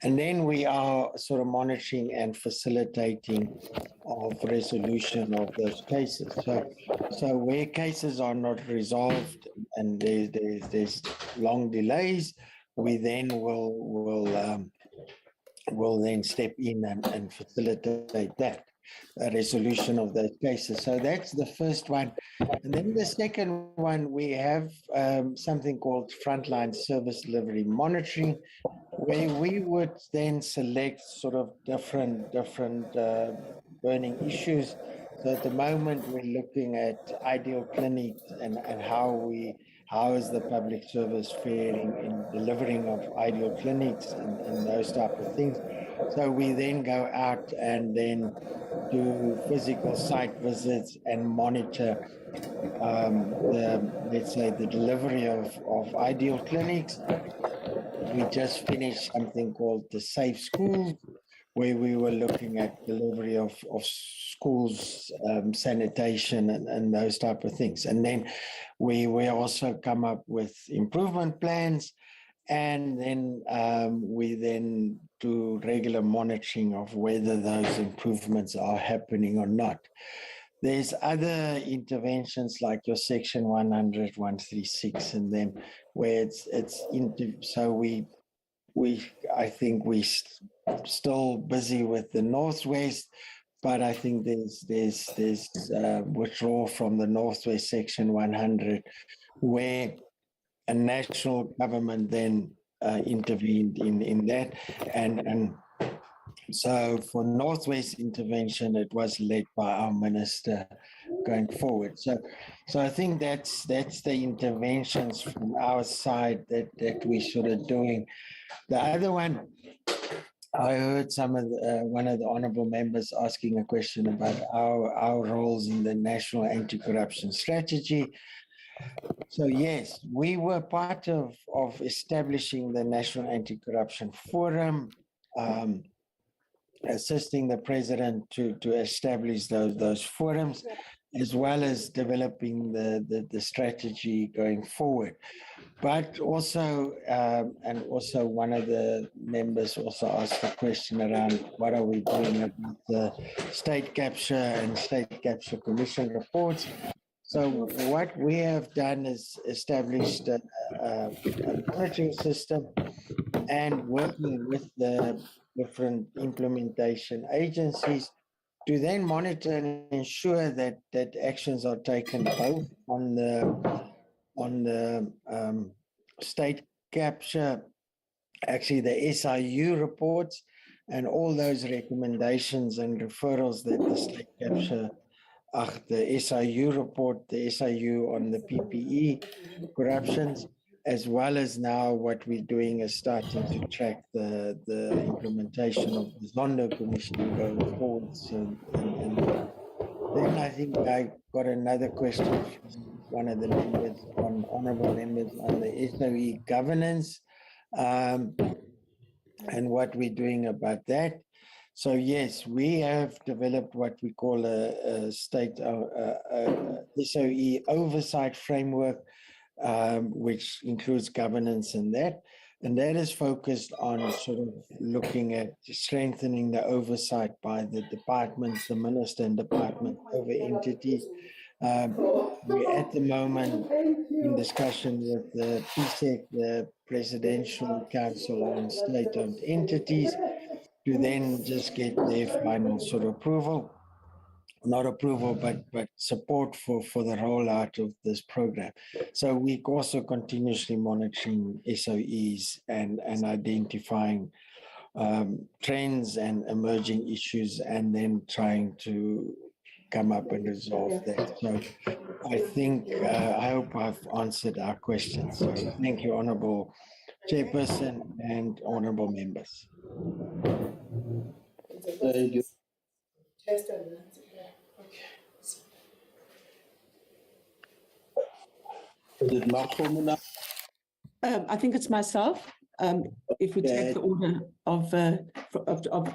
And then we are sort of monitoring and facilitating of resolution of those cases. So where cases are not resolved and there's long delays, we then will then step in and facilitate that resolution of those cases. So that's the first one. And then the second one, we have something called frontline service delivery monitoring, where we would then select sort of different burning issues. So at the moment, we're looking at ideal clinics and how is the public service faring in delivering of ideal clinics and those type of things. So we then go out and then do physical site visits and monitor let's say the delivery of ideal clinics. We just finished something called the Safe Schools, where we were looking at delivery of schools, sanitation and those type of things. And then we also come up with improvement plans, and then we then do regular monitoring of whether those improvements are happening or not. There's other interventions like your Section 100, 136, and then where I think we still busy with the Northwest, but I think there's withdrawal from the Northwest Section 100, where a national government then intervened in that, and so for Northwest intervention, it was led by our minister going forward. So I think that's the interventions from our side that we sort of doing. The other one, I heard one of the honourable members asking a question about our roles in the National Anti-Corruption Strategy. So yes, we were part of establishing the National Anti-Corruption Forum, assisting the president to establish those forums, as well as developing the strategy going forward. But also, and also one of the members also asked a question around what are we doing about the state capture and state capture commission reports. So what we have done is established a monitoring system and working with the different implementation agencies to then monitor and ensure that actions are taken both on the state capture, actually the SIU reports, and all those recommendations and referrals that the state capture, the SIU report, the SIU on the PPE corruptions, as well as now what we're doing is starting to track the implementation of the Zondo Commission going forward. So, and then I think I got another question from one of the members, honourable members, on the SOE governance and what we're doing about that. So yes, we have developed what we call a state SOE oversight framework, which includes governance and that is focused on sort of looking at strengthening the oversight by the departments, the minister and department over entities. We're at the moment in discussion with the PSEC, the Presidential Council on State-Owned Entities, to then just get their final sort of approval. not approval, but support for the rollout of this program. So we're also continuously monitoring SOEs and identifying trends and emerging issues, and then trying to come up and resolve that. So I think, I hope I've answered our questions. So thank you, Honourable Chairperson and Honourable members. Thank you. I think it's myself. If we take the order of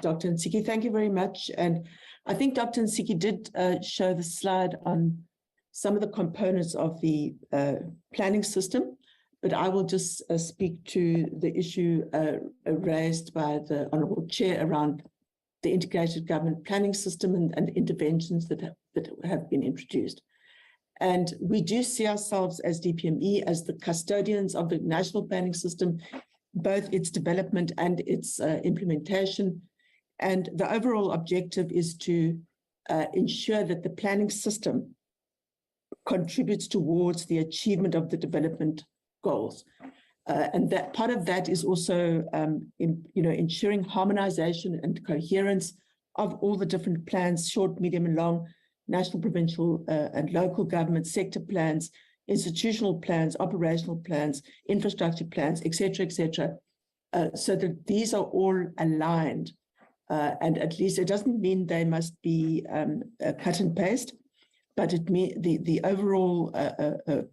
Dr. Nsiki, thank you very much. And I think Dr. Nsiki did show the slide on some of the components of the planning system, but I will just speak to the issue raised by the Honourable Chair around the integrated government planning system and interventions that have been introduced. And we do see ourselves as DPME as the custodians of the national planning system, both its development and its implementation. And the overall objective is to ensure that the planning system contributes towards the achievement of the development goals. And that part of that is also ensuring harmonization and coherence of all the different plans, short, medium, and long, national, provincial, and local government sector plans, institutional plans, operational plans, infrastructure plans, et cetera, so that these are all aligned. And at least it doesn't mean they must be cut and paste, but it means the overall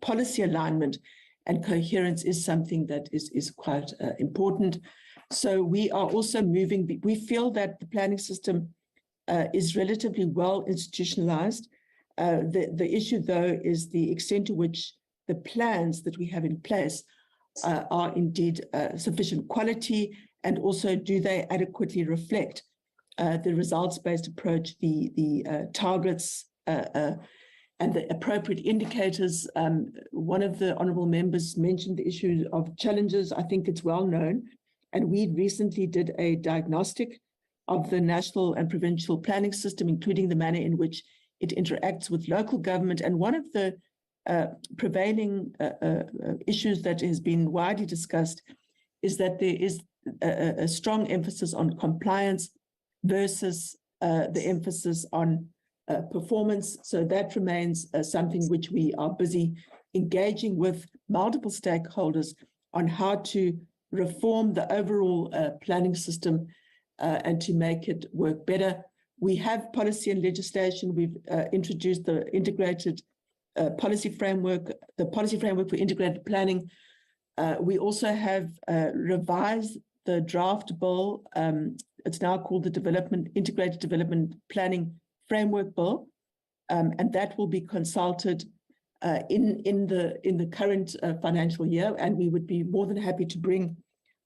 policy alignment and coherence is something that is quite important. So we are also moving, we feel that the planning system is relatively well institutionalized. The issue, though, is the extent to which the plans that we have in place are indeed sufficient quality, and also do they adequately reflect the results-based approach, the targets, and the appropriate indicators. One of the honourable members mentioned the issue of challenges. I think it's well known, and we recently did a diagnostic of the national and provincial planning system, including the manner in which it interacts with local government. And one of the prevailing issues that has been widely discussed is that there is a strong emphasis on compliance versus the emphasis on performance. So that remains something which we are busy engaging with multiple stakeholders on how to reform the overall planning system and to make it work better. We have policy and legislation. We've introduced the integrated policy framework, the policy framework for integrated planning. We also have revised the draft bill. It's now called the Integrated Development Planning Framework Bill, and that will be consulted in the current financial year, and we would be more than happy to bring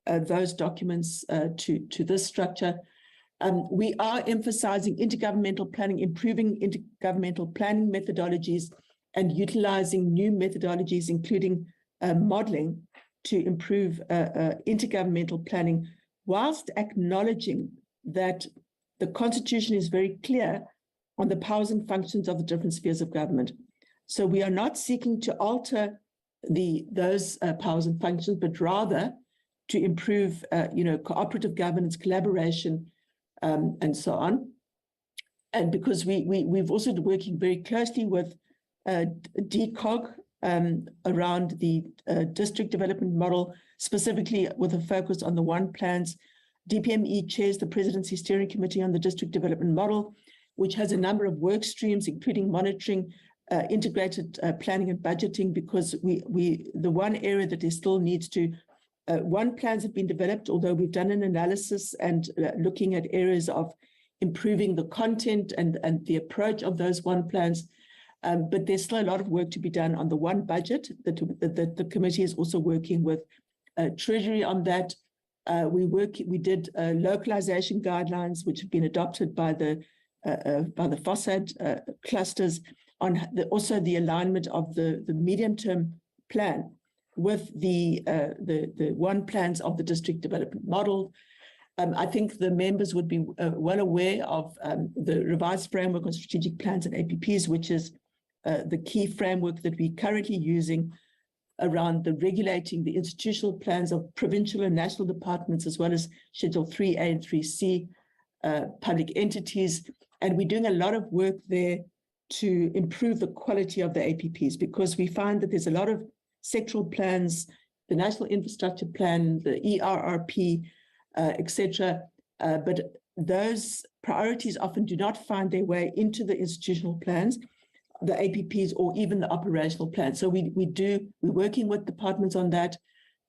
those documents to this structure. We are emphasizing intergovernmental planning, improving intergovernmental planning methodologies, and utilizing new methodologies, including modeling, to improve intergovernmental planning, whilst acknowledging that the Constitution is very clear on the powers and functions of the different spheres of government. So we are not seeking to alter those powers and functions, but rather to improve, cooperative governance, collaboration, and so on. And because we've also been working very closely with DCOG around the district development model, specifically with a focus on the one plans. DPME chairs the Presidency Steering Committee on the District Development Model, which has a number of work streams, including monitoring, integrated planning and budgeting, because the one area that there still needs to, one plans have been developed, although we've done an analysis and looking at areas of improving the content and the approach of those one plans. But there's still a lot of work to be done on the one budget. The committee is also working with Treasury on that. We did localization guidelines, which have been adopted by the FOSAD clusters, on also the alignment of the medium-term plan with the one plans of the district development model. I think the members would be well aware of the revised framework on strategic plans and APPs, which is the key framework that we're currently using around the regulating the institutional plans of provincial and national departments, as well as Schedule 3A and 3C public entities. And we're doing a lot of work there to improve the quality of the APPs, because we find that there's a lot of sectoral plans, the National Infrastructure Plan, the ERRP, etc. But those priorities often do not find their way into the institutional plans, the APPs, or even the operational plans. So we're working with departments on that,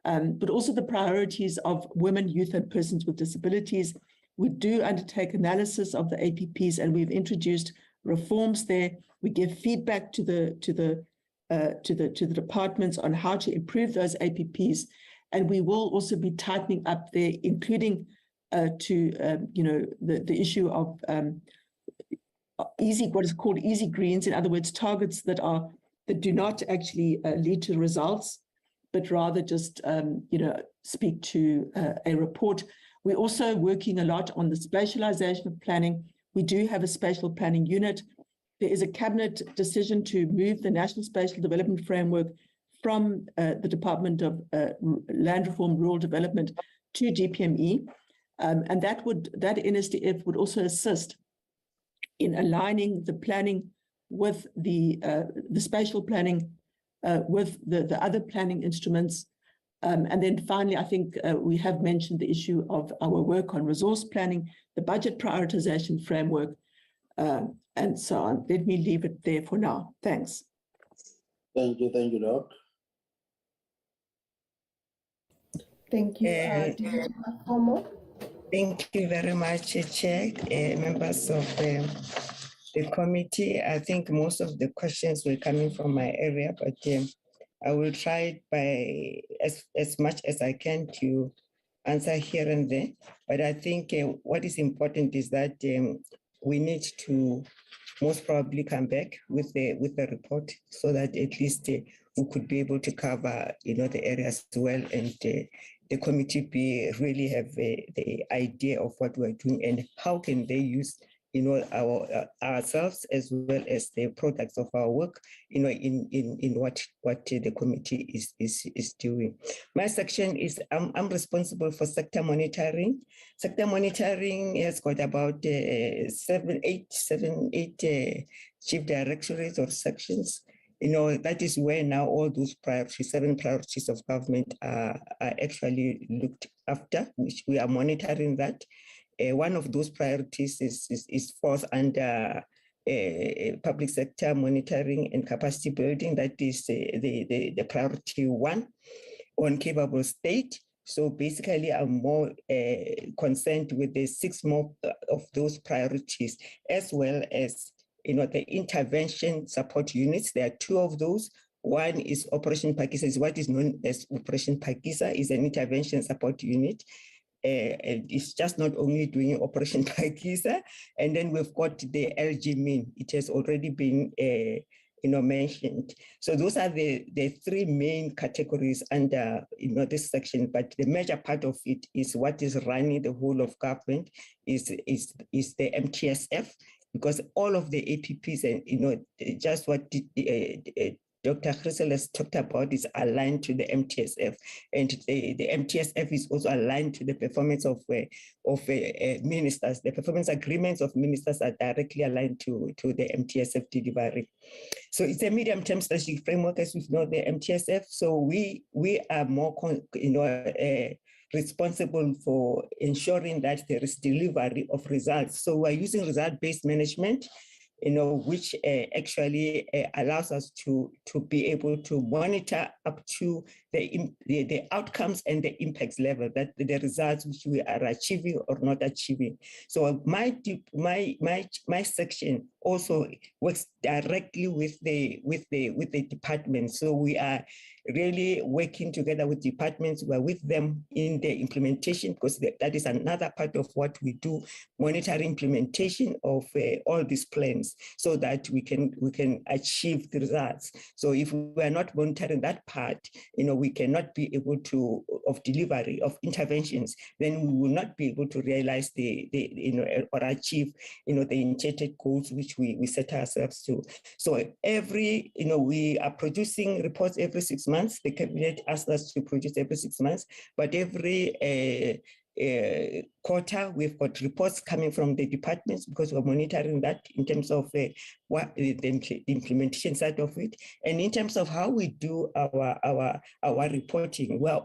but also the priorities of women, youth, and persons with disabilities. We do undertake analysis of the APPs, and we've introduced reforms there. We give feedback to the departments on how to improve those APPs, and we will also be tightening up there, including the issue of what is called easy greens. In other words, targets that do not actually lead to results, but rather just speak to a report. We're also working a lot on the spatialization of planning. We do have a spatial planning unit. There is a cabinet decision to move the National Spatial Development Framework from the Department of Land Reform, Rural Development to DPME. And that NSDF would also assist in aligning the planning with the spatial planning with the other planning instruments. And then finally, I think we have mentioned the issue of our work on resource planning, the budget prioritization framework, and so on. Let me leave it there for now. Thanks. Thank you, Doc. Thank you. Thank you very much, Chair, members of the committee. I think most of the questions were coming from my area, but I will try by as much as I can to answer here and there. But I think what is important is that we need to most probably come back with the report, so that at least we could be able to cover the areas well, and the committee really have the idea of what we're doing and how can they use ourselves as well as the products of our work, in what the committee is doing. My section is I'm responsible for sector monitoring. Sector monitoring has got about 7, 8 chief directorates or sections. That is where now all those priorities, 7 priorities of government are actually looked after, which we are monitoring that. One of those priorities is falls under public sector monitoring and capacity building. That is the priority 1 on capable state. So basically, I'm more concerned with the 6 more of those priorities, as well as the intervention support units. There are 2 of those. One is Operation Pakisa, is what is known as Operation Pakisa, is an intervention support unit. And it's just not only doing Operation Pakisa, and then we've got the LG-MIN. It has already been mentioned. So those are the 3 main categories under this section. But the major part of it is what is running the whole of government is the MTSF, because all of the APPs and just what Dr. Chrysel has talked about is aligned to the MTSF, and the MTSF is also aligned to the performance of ministers. The performance agreements of ministers are directly aligned to the MTSF delivery. So it's a medium-term strategic framework, as we know, the MTSF. So we are more, responsible for ensuring that there is delivery of results. So we're using result-based management, which actually allows us to be able to monitor up to the outcomes and the impacts level, that the results which we are achieving or not achieving. So my section also works directly with the department. So we are really working together with departments. We're with them in the implementation, because that is another part of what we do, monitor implementation of all these plans, so that we can achieve the results. So if we are not monitoring that part, we cannot be able to, of delivery of interventions, then we will not be able to realize or achieve, the intended goals which we set ourselves to. So we are producing reports every 6 months. The cabinet asks us to produce every 6 months, but every quarter we've got reports coming from the departments, because we're monitoring that in terms of what the implementation side of it, and in terms of how we do our reporting. We're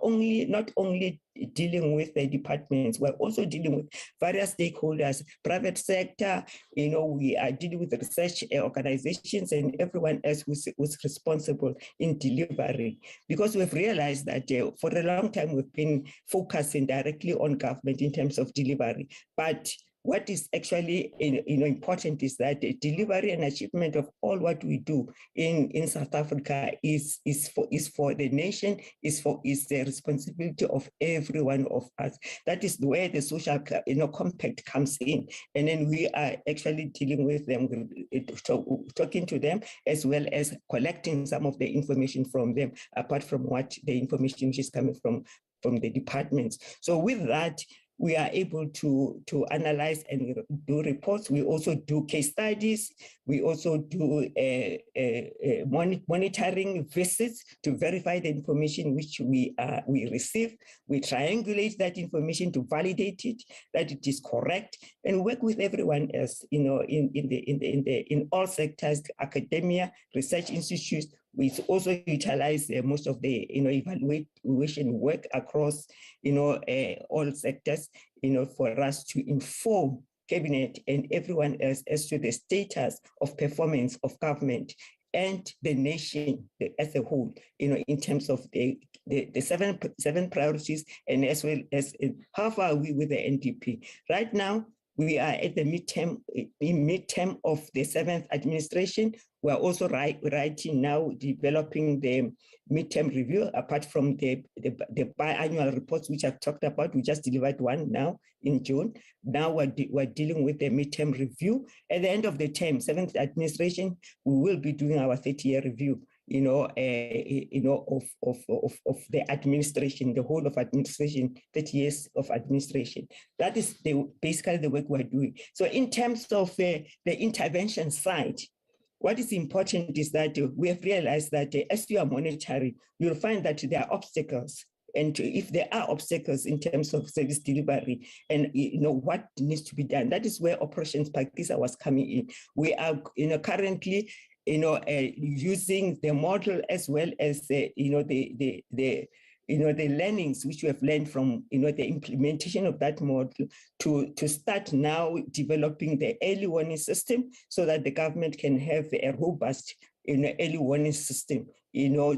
not only dealing with the departments, we're also dealing with various stakeholders, private sector, we are dealing with research organizations and everyone else who's responsible in delivery. Because we've realized that for a long time we've been focusing directly on government in terms of delivery, but what is actually important is that the delivery and achievement of all what we do in South Africa is for the nation, is the responsibility of every one of us. That is where the social compact comes in, and then we are actually dealing with them, talking to them, as well as collecting some of the information from them, apart from what the information which is coming from the departments. So with that, we are able to analyze and do reports. We also do case studies. We also do monitoring visits to verify the information which we receive. We triangulate that information to validate it, that it is correct, and work with everyone else, in all sectors, academia, research institutes. We also utilize most of the evaluation work across all sectors for us to inform cabinet and everyone else as to the status of performance of government and the nation as a whole, in terms of the seven priorities, and as well as how far are we with the NDP. Right now, we are at the midterm of the 7th administration. We are also writing now, developing the midterm review, apart from the biannual reports, which I've talked about. We just delivered one now in June. Now we're dealing with the midterm review. At the end of the term, 7th administration, we will be doing our 30-year review, of the administration, the whole of administration, 30 years of administration. That is basically the work we're doing. So in terms of the intervention side, what is important is that we have realized that as you are monitoring, you'll find that there are obstacles. And if there are obstacles in terms of service delivery and what needs to be done, that is where Operations Pakisa was coming in. We are currently using the model, as well as the learnings which we have learned from the implementation of that model to start now developing the early warning system, so that the government can have a robust early warning system,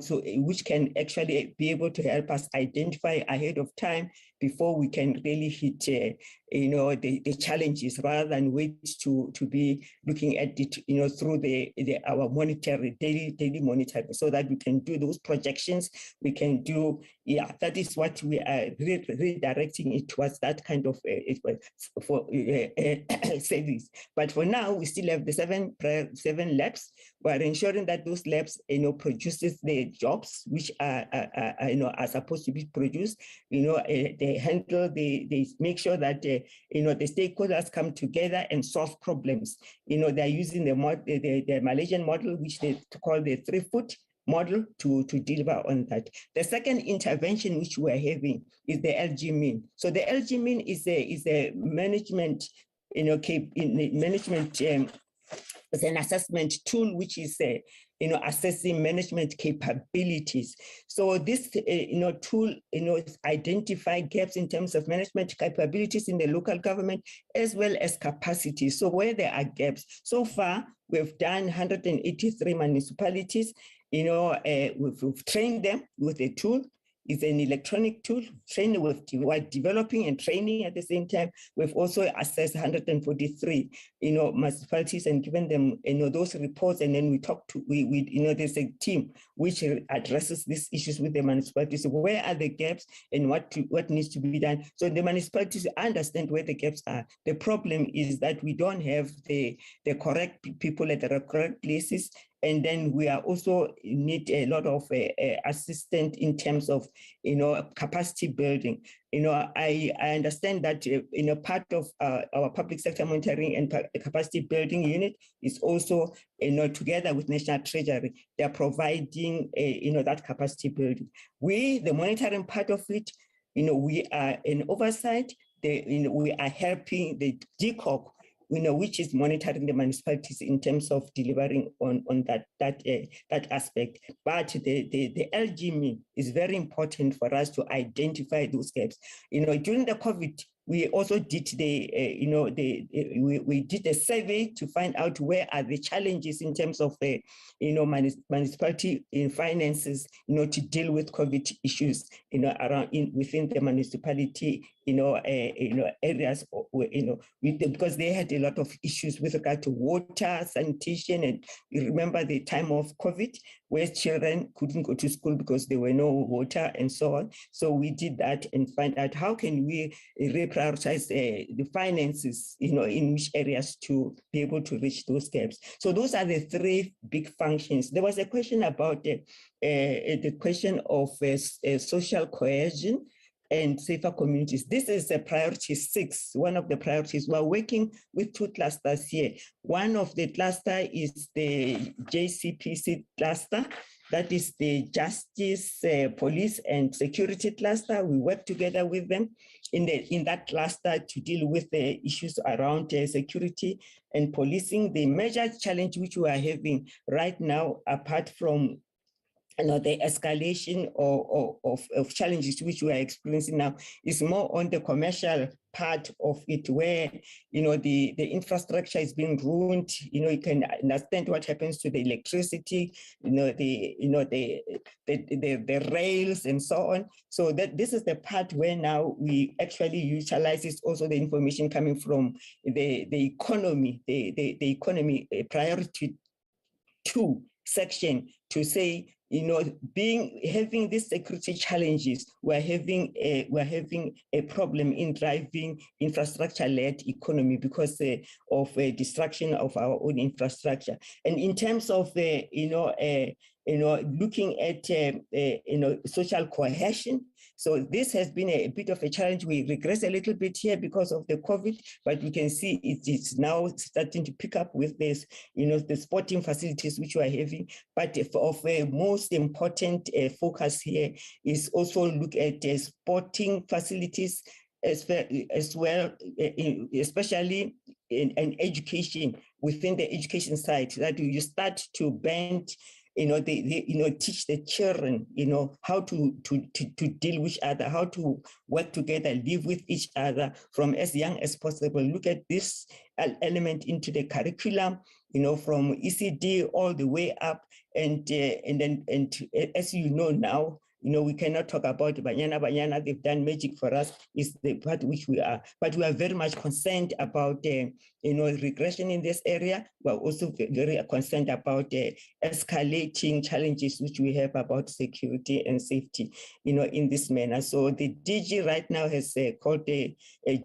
so which can actually be able to help us identify ahead of time before we can really hit the challenges, rather than wait to be looking at it through our daily monitoring, so that we can do those projections. We can do, that is what we are redirecting it towards, that kind of savings. But for now, we still have the seven labs. We are ensuring that those labs produces the jobs which are supposed to be produced. They handle, they make sure that the stakeholders come together and solve problems. They're using the Malaysian model, which they call the 3-foot model, to deliver on that. The second intervention which we're having is the LG mean. So the LG mean is a management, it's an assessment tool which is assessing management capabilities. So this tool identify gaps in terms of management capabilities in the local government, as well as capacity. So where there are gaps, so far we've done 183 municipalities. We've trained them with a tool. is an electronic tool. We're developing and training at the same time. We've also assessed 143, municipalities and given them, those reports. And then we talk to, there's a team which addresses these issues with the municipalities. Where are the gaps and what needs to be done? So the municipalities understand where the gaps are. The problem is that we don't have the correct people at the correct places. And then we are also need a lot of assistance in terms of, capacity building. I understand that, part of our public sector monitoring and capacity building unit is also, together with National Treasury, they're providing, that capacity building. The monitoring part of it, we are in oversight. We are helping the DCOC, which is monitoring the municipalities in terms of delivering on that aspect. But the LGME is very important for us to identify those gaps. During the COVID, we also did we did a survey to find out where are the challenges in terms of municipality finances, to deal with COVID issues, around within the municipality, areas, because they had a lot of issues with regard to water, sanitation, and you remember the time of COVID where children couldn't go to school because there were no water and so on. So we did that and find out how can we reprioritize the finances, in which areas to be able to reach those gaps. So those are the three big functions. There was a question about the question of social cohesion and safer communities. This is a priority 6, one of the priorities. We're working with 2 clusters here. One of the cluster is the JCPC cluster. That is the Justice, Police and Security cluster. We work together with them in that cluster to deal with the issues around security and policing. The major challenge which we are having right now, apart from the escalation of challenges which we are experiencing now, is more on the commercial part of it, where the infrastructure is being ruined. You can understand what happens to the electricity, the rails and so on. So that this is the part where now we actually utilize is also the information coming from the economy, the economy priority 2 section to say, having these security challenges, we're having a problem in driving infrastructure-led economy because of destruction of our own infrastructure. And in terms of looking at social cohesion. So this has been a bit of a challenge. We regress a little bit here because of the COVID, but we can see it's now starting to pick up with this, the sporting facilities which we are having. But of a most important focus here is also look at sporting facilities as well, especially in education, within the education side, that you start to bend, teach the children, how to deal with each other, how to work together, live with each other from as young as possible. Look at this element into the curriculum, from ECD all the way up, and as you know now, we cannot talk about Banyana, they've done magic for us, is the part which we are. But we are very much concerned about, regression in this area. We're also very concerned about escalating challenges which we have about security and safety, in this manner. So the DG right now has called a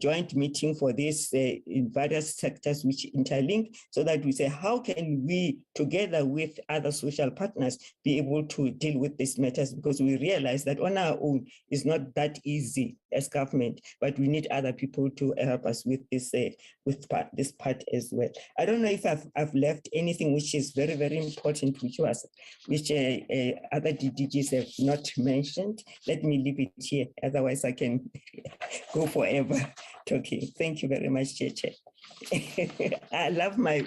joint meeting for this in various sectors which interlink, so that we say, how can we, together with other social partners, be able to deal with these matters? Because we realize that on our own is not that easy as government, but we need other people to help us with this this part as well. I don't know if I've left anything which is very, very important, which other DDGs have not mentioned. Let me leave it here, otherwise I can go forever talking. Thank you very much, Chair. I love my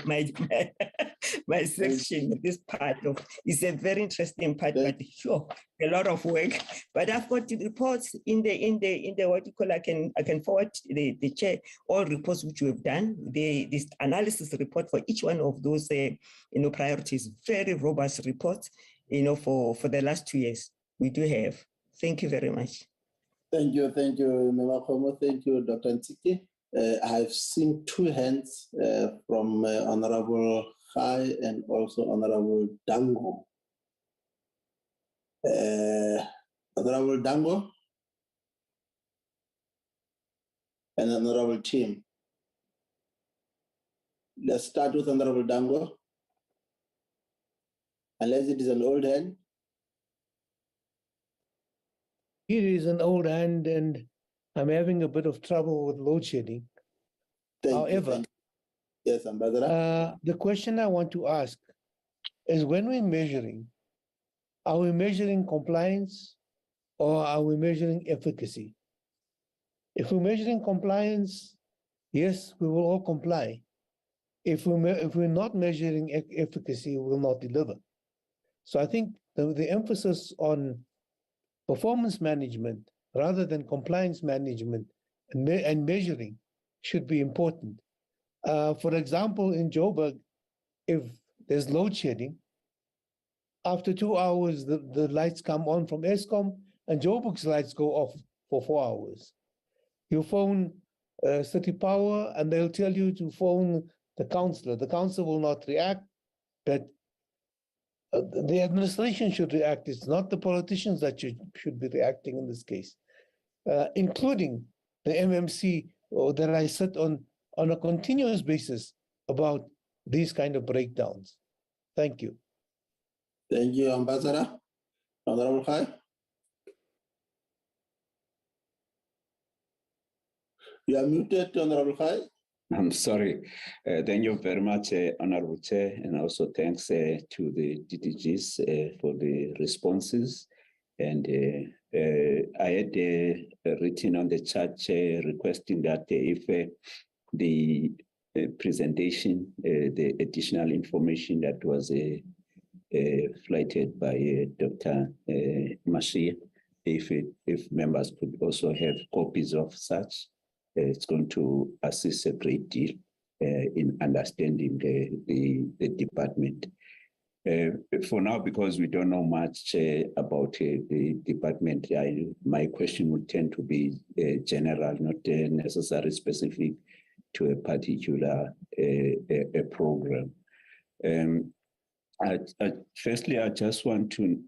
section. This part of it's a very interesting part, but sure, a lot of work. But I've got the reports in the what you call. I can forward the chair all reports which we have done. This analysis report for each one of those priorities. Very robust reports. For the last 2 years we do have. Thank you very much. Thank you, Mema Khomo. Thank you, Dr. Ntsiki. I've seen two hands from Honorable Khai and also Honorable Dango. Honorable Dango and Honorable Tim. Let's start with Honorable Dango. Unless it is an old hand. It is an old hand and I'm having a bit of trouble with load shedding. However, yes, Ambassador. The question I want to ask is when we're measuring, are we measuring compliance or are we measuring efficacy? If we're measuring compliance, yes, we will all comply. If we're not measuring efficacy, we will not deliver. So I think the emphasis on performance management rather than compliance management and measuring should be important. For example, in Joburg, if there's load shedding, after 2 hours, the lights come on from Eskom and Joburg's lights go off for 4 hours. You phone City Power and they'll tell you to phone the councillor. The councillor will not react, but the administration should react. It's not the politicians that should be reacting in this case, including the MMC that I sit on a continuous basis about these kind of breakdowns. Thank you. Thank you, Ambassador. Honorable Khai. You are muted, Honorable Khai. I'm sorry. Thank you very much, Honorable Chair, and also thanks to the DDGs for the responses. And I had written on the chat requesting that if the presentation, the additional information that was flighted by Dr. Mashia, if members could also have copies of such, it's going to assist a great deal in understanding the department. For now, because we don't know much about the department, my question would tend to be general, not necessarily specific to a particular program. Firstly, I just want to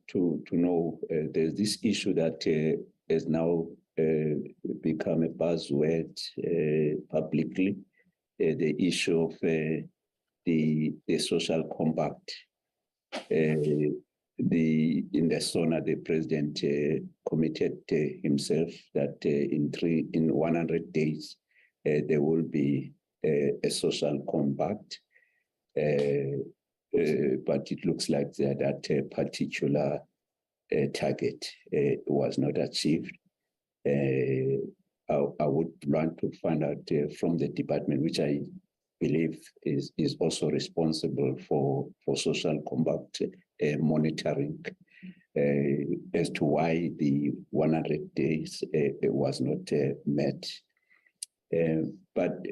know there's this issue that has now become a buzzword publicly, the issue of the social compact. In the SONA, the president committed himself that in 100 days there will be a social compact. But it looks like that particular target was not achieved. I would want to find out from the department, which I believe is also responsible for social compact monitoring, as to why the 100 days was not met. But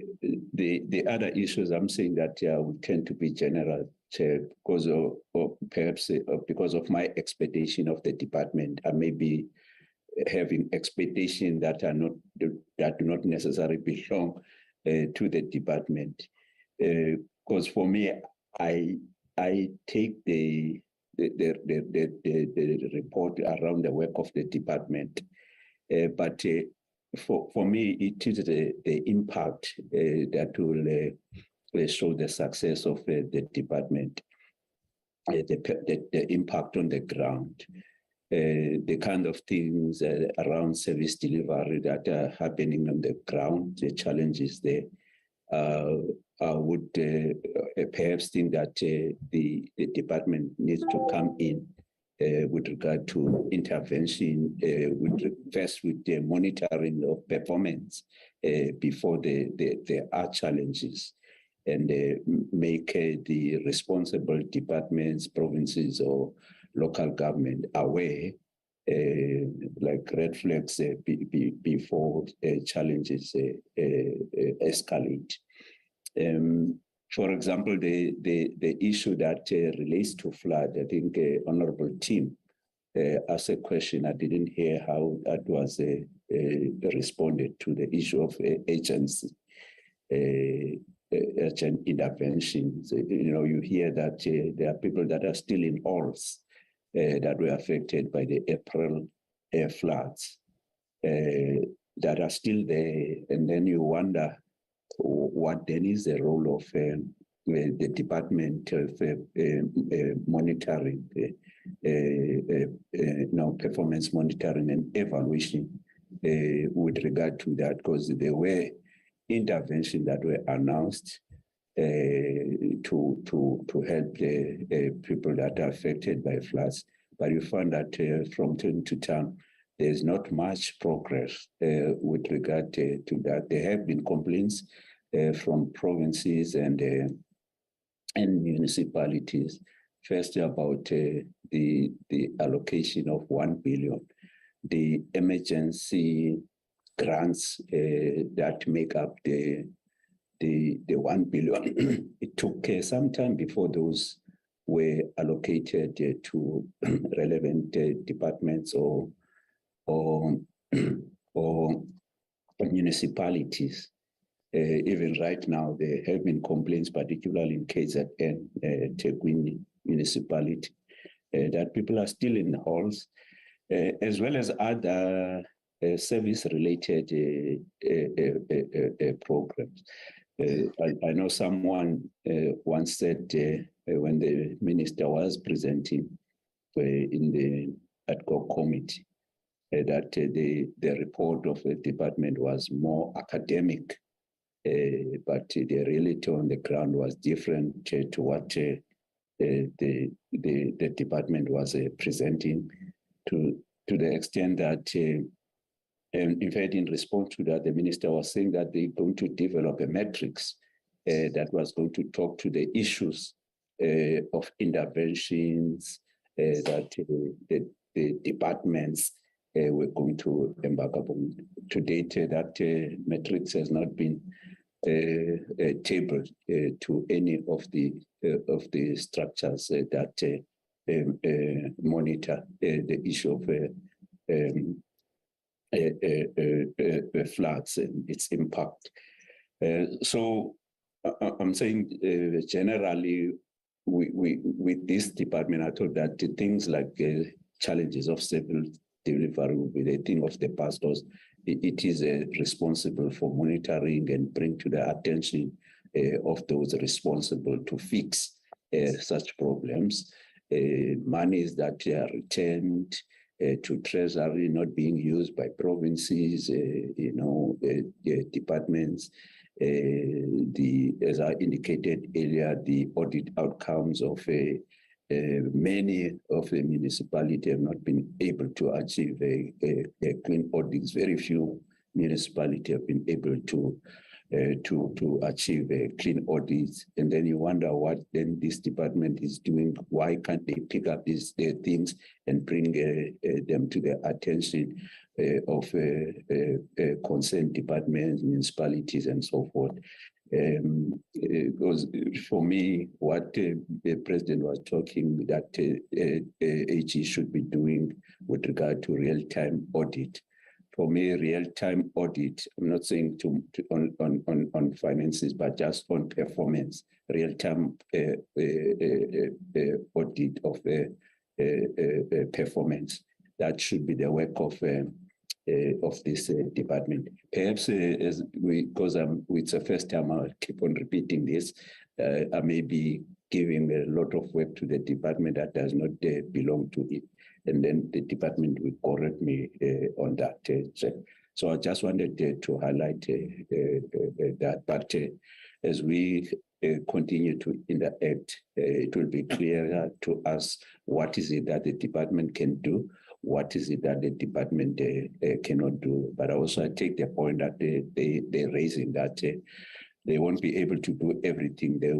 the other issues, I'm saying that would tend to be general, because of perhaps because of my expectation of the department. I may be having expectations that do not necessarily belong to the department. Because for me, I take the report around the work of the department, but for me, it is the impact that will show the success of the department, the impact on the ground, the kind of things around service delivery that are happening on the ground, the challenges there. I would perhaps think that the department needs to come in with regard to intervention, first with the monitoring of performance before there are challenges, and make the responsible departments, provinces, or local government aware, like red flags before challenges escalate. For example, the issue that relates to flood, I think Honorable Tim asked a question. I didn't hear how that was responded to the issue of agency, urgent interventions. You hear that there are people that are still in halls that were affected by the April floods that are still there. And then you wonder what then is the role of the Department of Monitoring, performance monitoring and evaluation with regard to that, because there were interventions that were announced to help the people that are affected by floods. But you find that from time to time, there's not much progress with regard to that. There have been complaints from provinces and municipalities, first about the allocation of 1 billion, the emergency grants that make up the 1 billion. It took some time before those were allocated to relevant departments or municipalities. Even right now, there have been complaints, particularly in KZN, Tekwini municipality, that people are still in halls, as well as other service-related programs. I know someone once said when the minister was presenting in the ad hoc committee that the report of the department was more academic, but the reality on the ground was different to what the department was presenting, to the extent that, in fact, in response to that, the minister was saying that they're going to develop a matrix that was going to talk to the issues of interventions that the departments were going to embark upon. To date, that matrix has not been tabled to any of the structures that monitor the issue of floods and its impact. So I'm saying generally with this department, I thought that things like challenges of civil delivery will be the thing of the pastors. It is responsible for monitoring and bring to the attention of those responsible to fix such problems. Monies that are returned to treasury not being used by provinces, departments. As I indicated earlier, the audit outcomes of many of the municipalities have not been able to achieve a clean audits. Very few municipalities have been able to achieve a clean audits. And then you wonder what then this department is doing. Why can't they pick up these things and bring them to the attention of concerned departments, municipalities, and so forth? Because for me, what the president was talking that AG should be doing with regard to real-time audit. For me, real-time audit, I'm not saying on finances, but just on performance, real-time audit of performance. That should be the work of this department. Perhaps because it's the first time I keep on repeating this, I may be giving a lot of work to the department that does not belong to it. And then the department will correct me on that. So I just wanted to highlight that. But as we continue to interact, it will be clearer to us what is it that the department can do, what is it that the department cannot do. But also I take the point that they're raising that they won't be able to do everything. They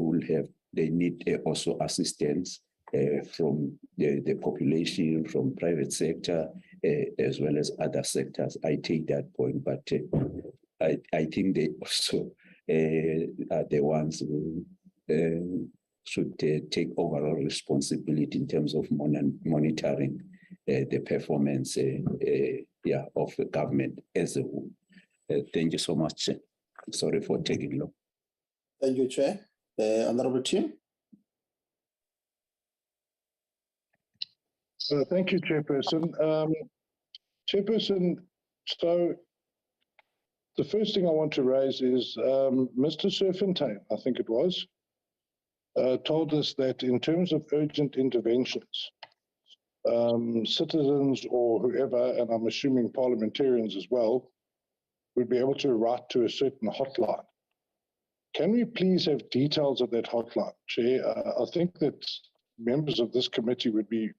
need also assistance from the population, from private sector, as well as other sectors. I take that point, but I think they also are the ones who should take overall responsibility in terms of monitoring the performance yeah, of the government as a whole. Thank you so much. Sorry for taking long. Thank you, Chair. Honorable Tim. Thank you, Chairperson. Chairperson, so the first thing I want to raise is Mr. Serfontein, I think it was, told us that in terms of urgent interventions, citizens or whoever, and I'm assuming parliamentarians as well, would be able to write to a certain hotline. Can we please have details of that hotline, Chair? I think that members of this committee would be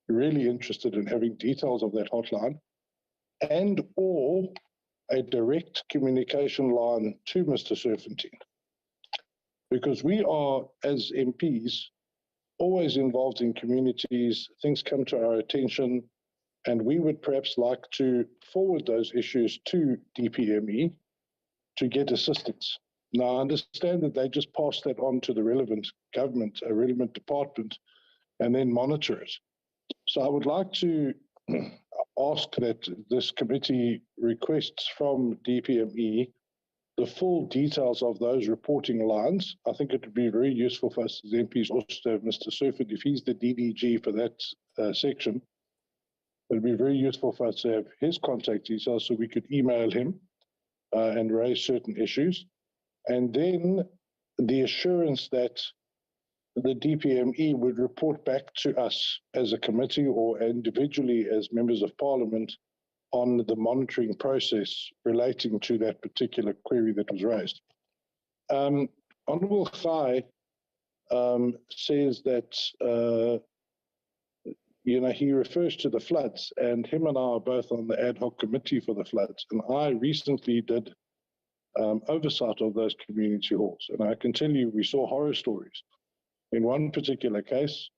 really interested in having details of that hotline and or a direct communication line to Mr. Serfontein. Because we are, as MPs, always involved in communities, things come to our attention, and we would perhaps like to forward those issues to DPME to get assistance. Now, I understand that they just pass that on to the relevant government, a relevant department, and then monitor it. So I would like to ask that this committee requests from DPME the full details of those reporting lines. I think it would be very useful for us as MPs also to have Mr. Surford, if he's the DDG for that section, it would be very useful for us to have his contact details so we could email him and raise certain issues. And then the assurance that the DPME would report back to us as a committee or individually as members of parliament on the monitoring process relating to that particular query that was raised. Honourable Khai says that, you know, he refers to the floods, and him and I are both on the ad hoc committee for the floods. And I recently did oversight of those community halls. And I can tell you, we saw horror stories. In one particular case,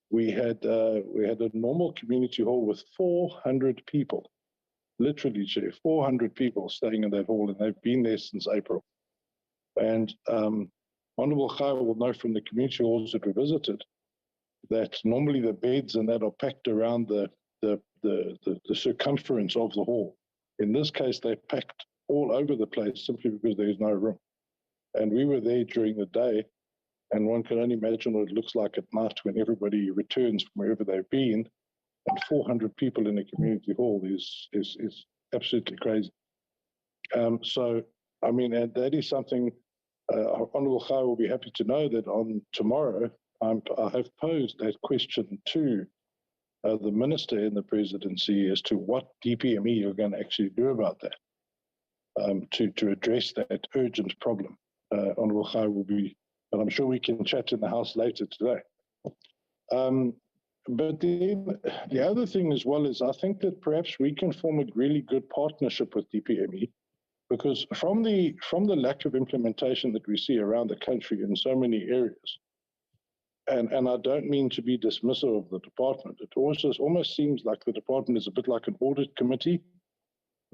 we had a normal community hall with 400 people, literally, 400 people staying in that hall, and they've been there since April. And Honourable Khai will know from the community halls that we visited that normally the beds and that are packed around the circumference of the hall. In this case, they're packed all over the place simply because there is no room. And we were there during the day, and one can only imagine what it looks like at night when everybody returns from wherever they've been, and 400 people in a community hall is absolutely crazy. So, I mean, and that is something Honourable Khai will be happy to know that on tomorrow, I have posed that question to the Minister in the Presidency as to what DPME are going to actually do about that, to address that urgent problem. Honourable Khai will be, and I'm sure we can chat in the House later today. But then the other thing as well is I think that perhaps we can form a really good partnership with DPME, because from the lack of implementation that we see around the country in so many areas, and I don't mean to be dismissive of the department, it almost seems like the department is a bit like an audit committee,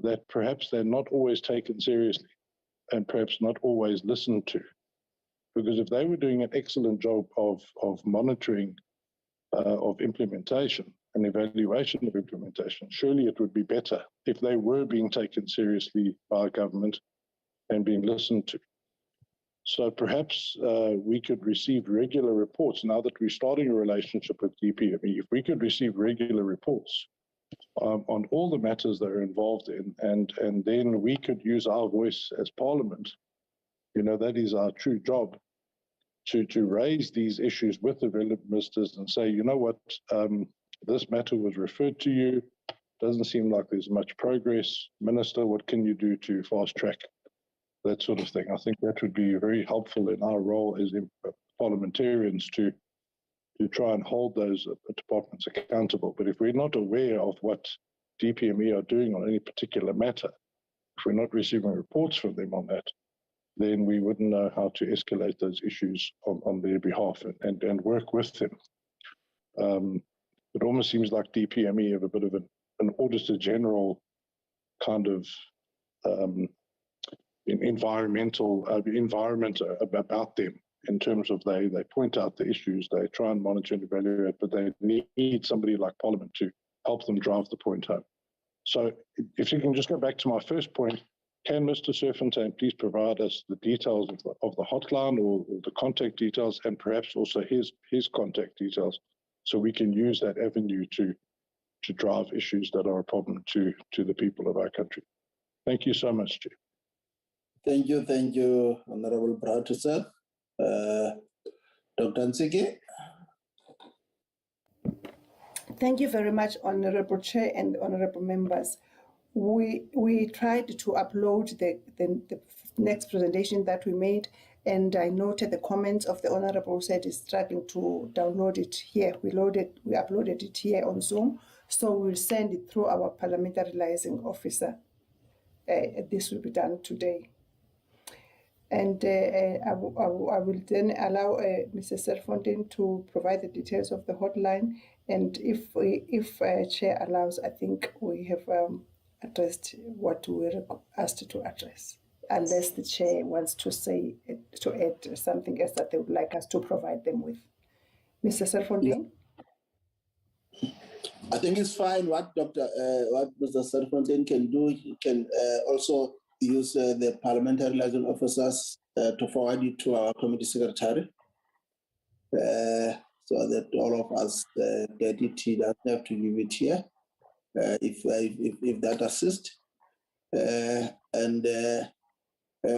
that perhaps they're not always taken seriously and perhaps not always listened to. Because if they were doing an excellent job of monitoring of implementation and evaluation of implementation, surely it would be better if they were being taken seriously by government and being listened to. So perhaps we could receive regular reports now that we're starting a relationship with DPME. If we could receive regular reports on all the matters that are involved in, and then we could use our voice as Parliament. You know, that is our true job, to raise these issues with the relevant ministers and say, you know what, this matter was referred to you, doesn't seem like there's much progress. Minister, what can you do to fast track that sort of thing? I think that would be very helpful in our role as parliamentarians to try and hold those departments accountable. But if we're not aware of what DPME are doing on any particular matter, if we're not receiving reports from them on that, then we wouldn't know how to escalate those issues on their behalf and work with them. It almost seems like DPME have a bit of an Auditor General kind of environment about them, in terms of they point out the issues, they try and monitor and evaluate, but they need somebody like Parliament help them drive the point home. So if you can just go back to my first point, can Mr. Serfontein please provide us the details of the hotline or the contact details, and perhaps also his contact details, so we can use that avenue to drive issues that are a problem to the people of our country. Thank you so much, Chair. Thank you, Honorable Browder, sir. Dr. Nsiki. Thank you very much, Honorable Chair and honorable members. We tried to upload the next presentation that we made, and I noted the comments of the Honorable said is struggling to download it here. We uploaded it here on Zoom, so we'll send it through our parliamentary liaison officer. This will be done today. And I will then allow Mr. Serfontein to provide the details of the hotline. And if Chair allows, I think we have addressed what we were asked to address, unless the Chair wants to add something else that they would like us to provide them with. Mr. Serfontein? I think it's fine what Mr. Serfontein can do. He can also use the parliamentary liaison officers to forward it to our committee secretary, so that all of us get it. He doesn't have to give it here, if that assists. And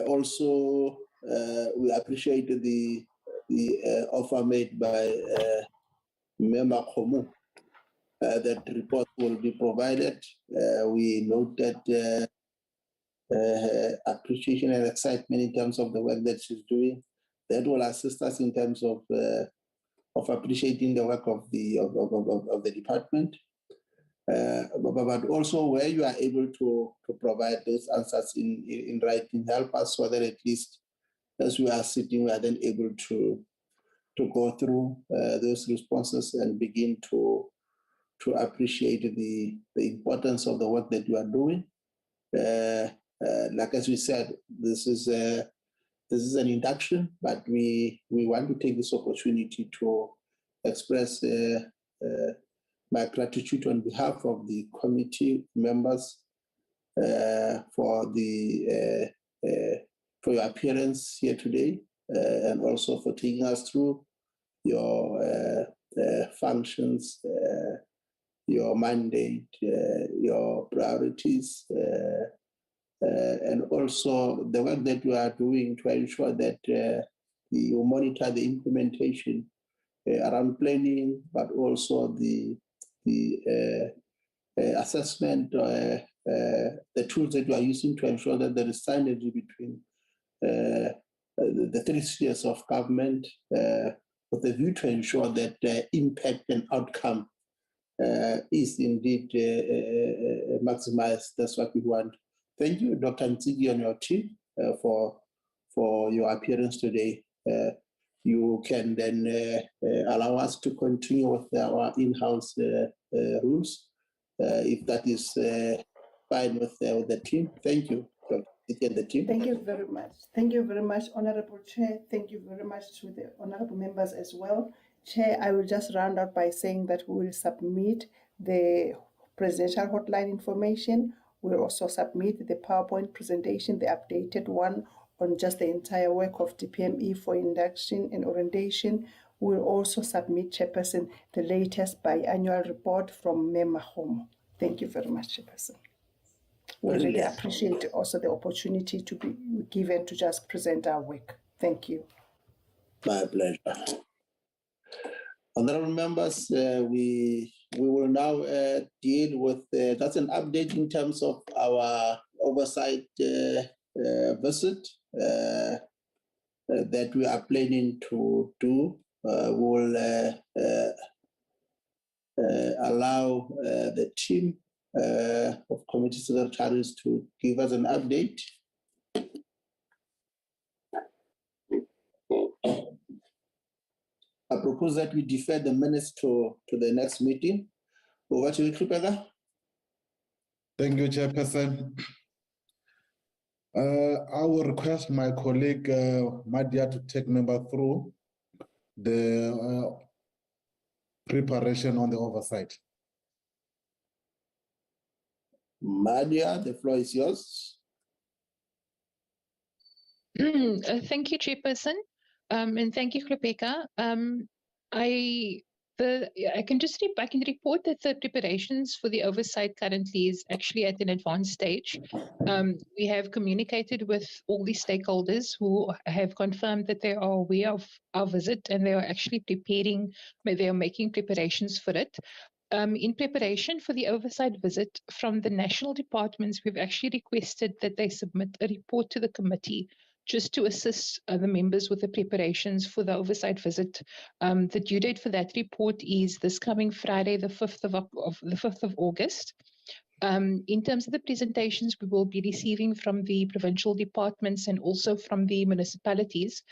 also we appreciate the offer made by Member Khomu. That report will be provided. We note that appreciation and excitement in terms of the work that she's doing. That will assist us in terms of appreciating the work of the department. But also where you are able to provide those answers in writing, help us so that at least as we are sitting, we are then able to go through those responses and begin to appreciate the importance of the work that you are doing. Like as we said, this is an induction, but we want to take this opportunity to express my gratitude on behalf of the committee members for your appearance here today, and also for taking us through your functions, your mandate, your priorities, and also the work that you are doing to ensure that you monitor the implementation around planning, but also the assessment, the tools that you are using to ensure that there is synergy between the three spheres of government, with a view to ensure that impact and outcome is indeed maximized. That's what we want. Thank you, Dr. Nsiki, and your team for your appearance today. You can then allow us to continue with our in-house rules, if that is fine with the team. Thank you, Dr. Nsiki and the team. Thank you very much. Thank you very much, Honorable Chair. Thank you very much to the honorable members as well. Chair, I will just round out by saying that we will submit the presidential hotline information. We'll also submit the PowerPoint presentation, the updated one on just the entire work of DPME for induction and orientation. We'll also submit, Chairperson, the latest biannual report from Member Home. Thank you very much, Chairperson. We really appreciate also the opportunity to be given to just present our work. Thank you. My pleasure. Honorable members, we will now deal with, that's an update in terms of our oversight visit that we are planning to do. We will allow the team of committee secretaries to give us an update. I propose that we defer the minutes to the next meeting. Over to you, Klupega. Thank you, Chairperson. I will request my colleague Madia to take member through the preparation on the oversight. Madia, the floor is yours. Thank you, Chairperson, and thank you, Klopeka. I can report that the preparations for the oversight currently is actually at an advanced stage. We have communicated with all the stakeholders who have confirmed that they are aware of our visit and they are actually they are making preparations for it. In preparation for the oversight visit from the national departments, we've actually requested that they submit a report to the committee just to assist the members with the preparations for the oversight visit. The due date for that report is this coming Friday, the 5th of August. In terms of the presentations we will be receiving from the provincial departments and also from the municipalities,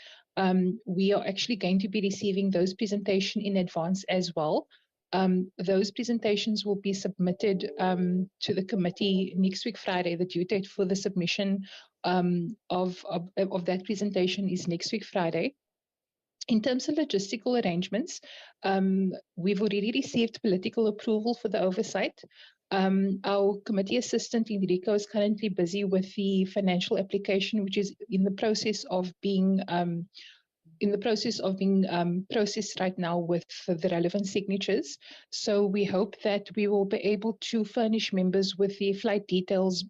we are actually going to be receiving those presentations in advance as well. Those presentations will be submitted to the committee next week, Friday. The due date for the submission of that presentation is next week, Friday. In terms of logistical arrangements, we've already received political approval for the oversight. Our committee assistant Enrico is currently busy with the financial application, which is in the process of being processed right now with the relevant signatures. So we hope that we will be able to furnish members with the flight details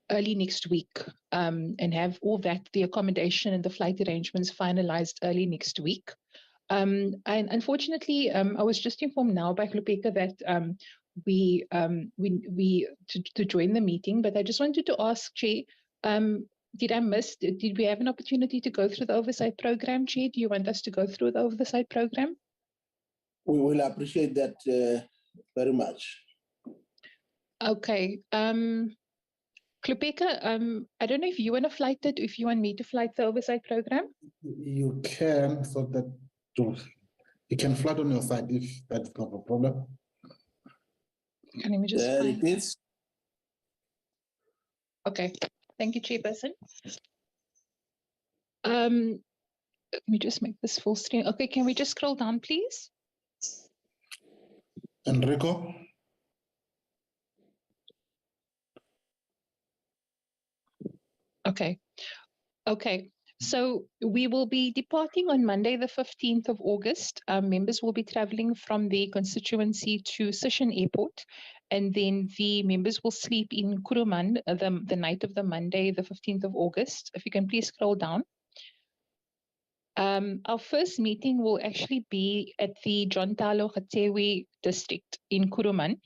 early next week and have all that, the accommodation and the flight arrangements finalized early next week. And unfortunately, I was just informed now by Klopeka that to join the meeting, but I just wanted to ask, Chair, did we have an opportunity to go through the oversight program, Chair? Do you want us to go through the oversight program? We will appreciate that very much. Okay. Klopeka, I don't know if you want to flight it, if you want me to flight the oversight program. You can, so that you can flight on your side if that's not a problem. Can let me just There find it is. Okay. Thank you, Chairperson. Let me just make this full screen. Okay, can we just scroll down, please? Enrico? Okay. Okay. So we will be departing on Monday, the 15th of August. Members will be traveling from the constituency to Sishen Airport, and then the members will sleep in Kuruman the night of the Monday, the 15th of August. If you can please scroll down. Our first meeting will actually be at the John Talo Gatewe district in Kuruman.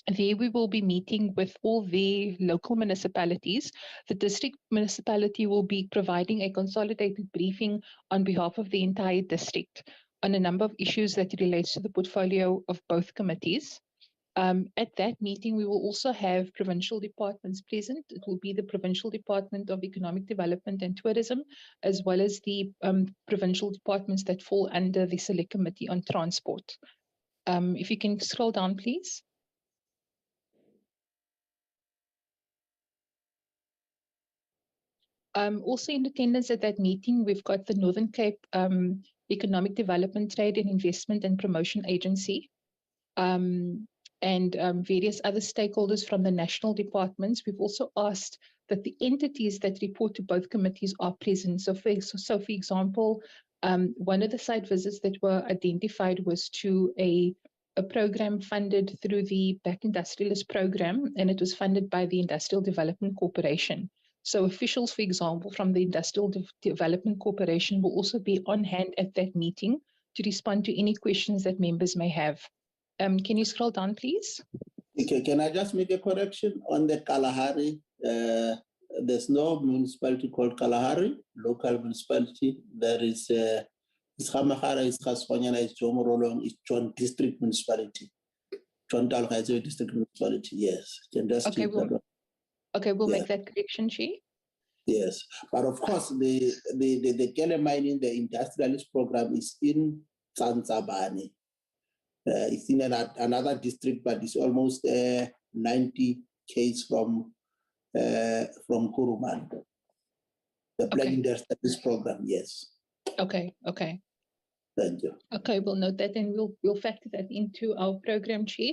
There we will be meeting with all the local municipalities. The district municipality will be providing a consolidated briefing on behalf of the entire district on a number of issues that relates to the portfolio of both committees. At that meeting, we will also have provincial departments present. It will be the Provincial Department of Economic Development and Tourism, as well as the provincial departments that fall under the Select Committee on Transport. If you can scroll down, please. Also in attendance at that meeting, we've got the Northern Cape Economic Development, Trade and Investment and Promotion Agency, and various other stakeholders from the national departments. We've also asked that the entities that report to both committees are present. So for example, one of the site visits that were identified was to a program funded through the Black Industrialist Program, and it was funded by the Industrial Development Corporation. So officials, for example, from the Industrial Development Corporation will also be on hand at that meeting to respond to any questions that members may have. Can you scroll down, please? Okay, can I just make a correction on the Kalahari? There's no municipality called Kalahari, local municipality. There is Ishamahara, Iskaswanyana, is Jomorolong, it's John District Municipality. John Talhaizo District Municipality, yes. Okay, we'll make that correction, Chair. Yes, but of course, the Kele mining, the industrialist program is in Tsantsabane. It's in another district, but it's almost 90 km from Kuruman. The Black Industrialist program, yes. Okay, okay. Thank you. Okay, we'll note that and we'll factor that into our program, Chair.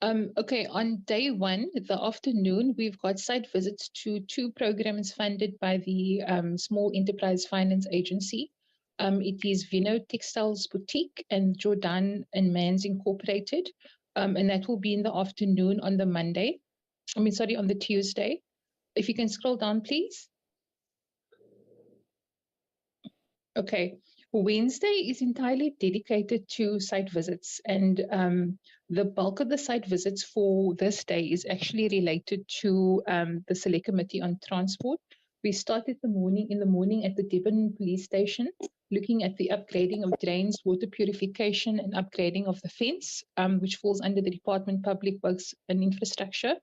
Okay, on day one, the afternoon, we've got site visits to 2 programs funded by the Small Enterprise Finance Agency. It is Vino Textiles Boutique and Jordan and Mans Incorporated. And that will be in the afternoon on the Monday. On the Tuesday. If you can scroll down, please. Okay. Wednesday is entirely dedicated to site visits, and the bulk of the site visits for this day is actually related to the Select Committee on Transport. We start in the morning at the Devon Police Station, looking at the upgrading of drains, water purification, and upgrading of the fence, which falls under the Department of Public Works and Infrastructure.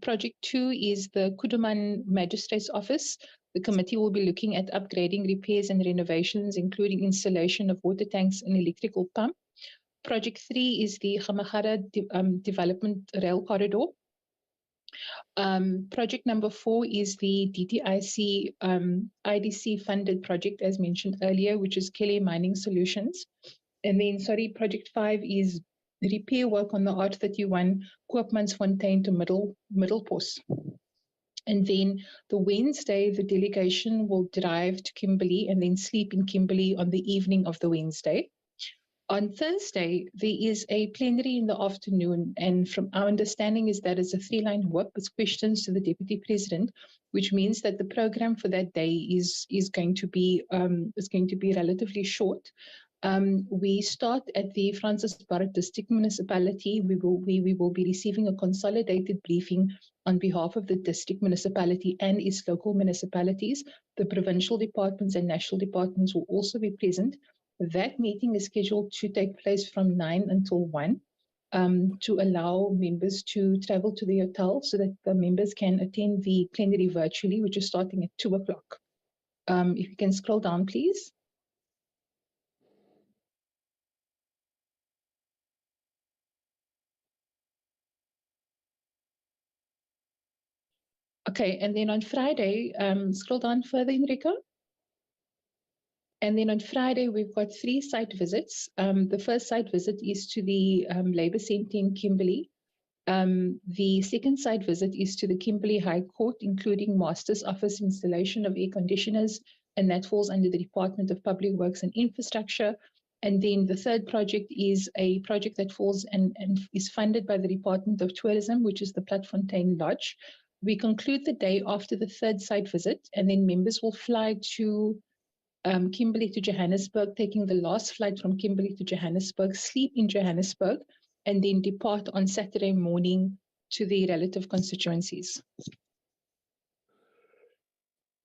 Project 2 is the Kuduman Magistrate's Office. The committee will be looking at upgrading, repairs, and renovations, including installation of water tanks and electrical pump. Project 3 is the Gamagara Development Rail Corridor. Project number 4 is the DTIC IDC funded project, as mentioned earlier, which is Kelly Mining Solutions. And then, Project 5 is repair work on the R31 Koopmansfontein to Middelpos. And then the Wednesday, the delegation will drive to Kimberley and then sleep in Kimberley on the evening of the Wednesday. On Thursday, there is a plenary in the afternoon, and from our understanding is that it's a 3-line whip with questions to the Deputy President, which means that the program for that day is going to be relatively short. We start at the Francis Barrett District Municipality. We will be receiving a consolidated briefing on behalf of the district municipality and its local municipalities. The provincial departments and national departments will also be present. That meeting is scheduled to take place from 9 until 1 to allow members to travel to the hotel so that the members can attend the plenary virtually, which is starting at 2 o'clock. If you can scroll down, please. Okay, and then on Friday, scroll down further, Enrico. And then on Friday, we've got 3 site visits. The first site visit is to the Labour Centre in Kimberley. The second site visit is to the Kimberley High Court, including Master's Office installation of air conditioners, and that falls under the Department of Public Works and Infrastructure. And then the third project is a project that falls and is funded by the Department of Tourism, which is the Platfontein Lodge. We conclude the day after the third site visit, and then members will fly to Kimberley to Johannesburg, taking the last flight from Kimberley to Johannesburg, sleep in Johannesburg, and then depart on Saturday morning to the relative constituencies.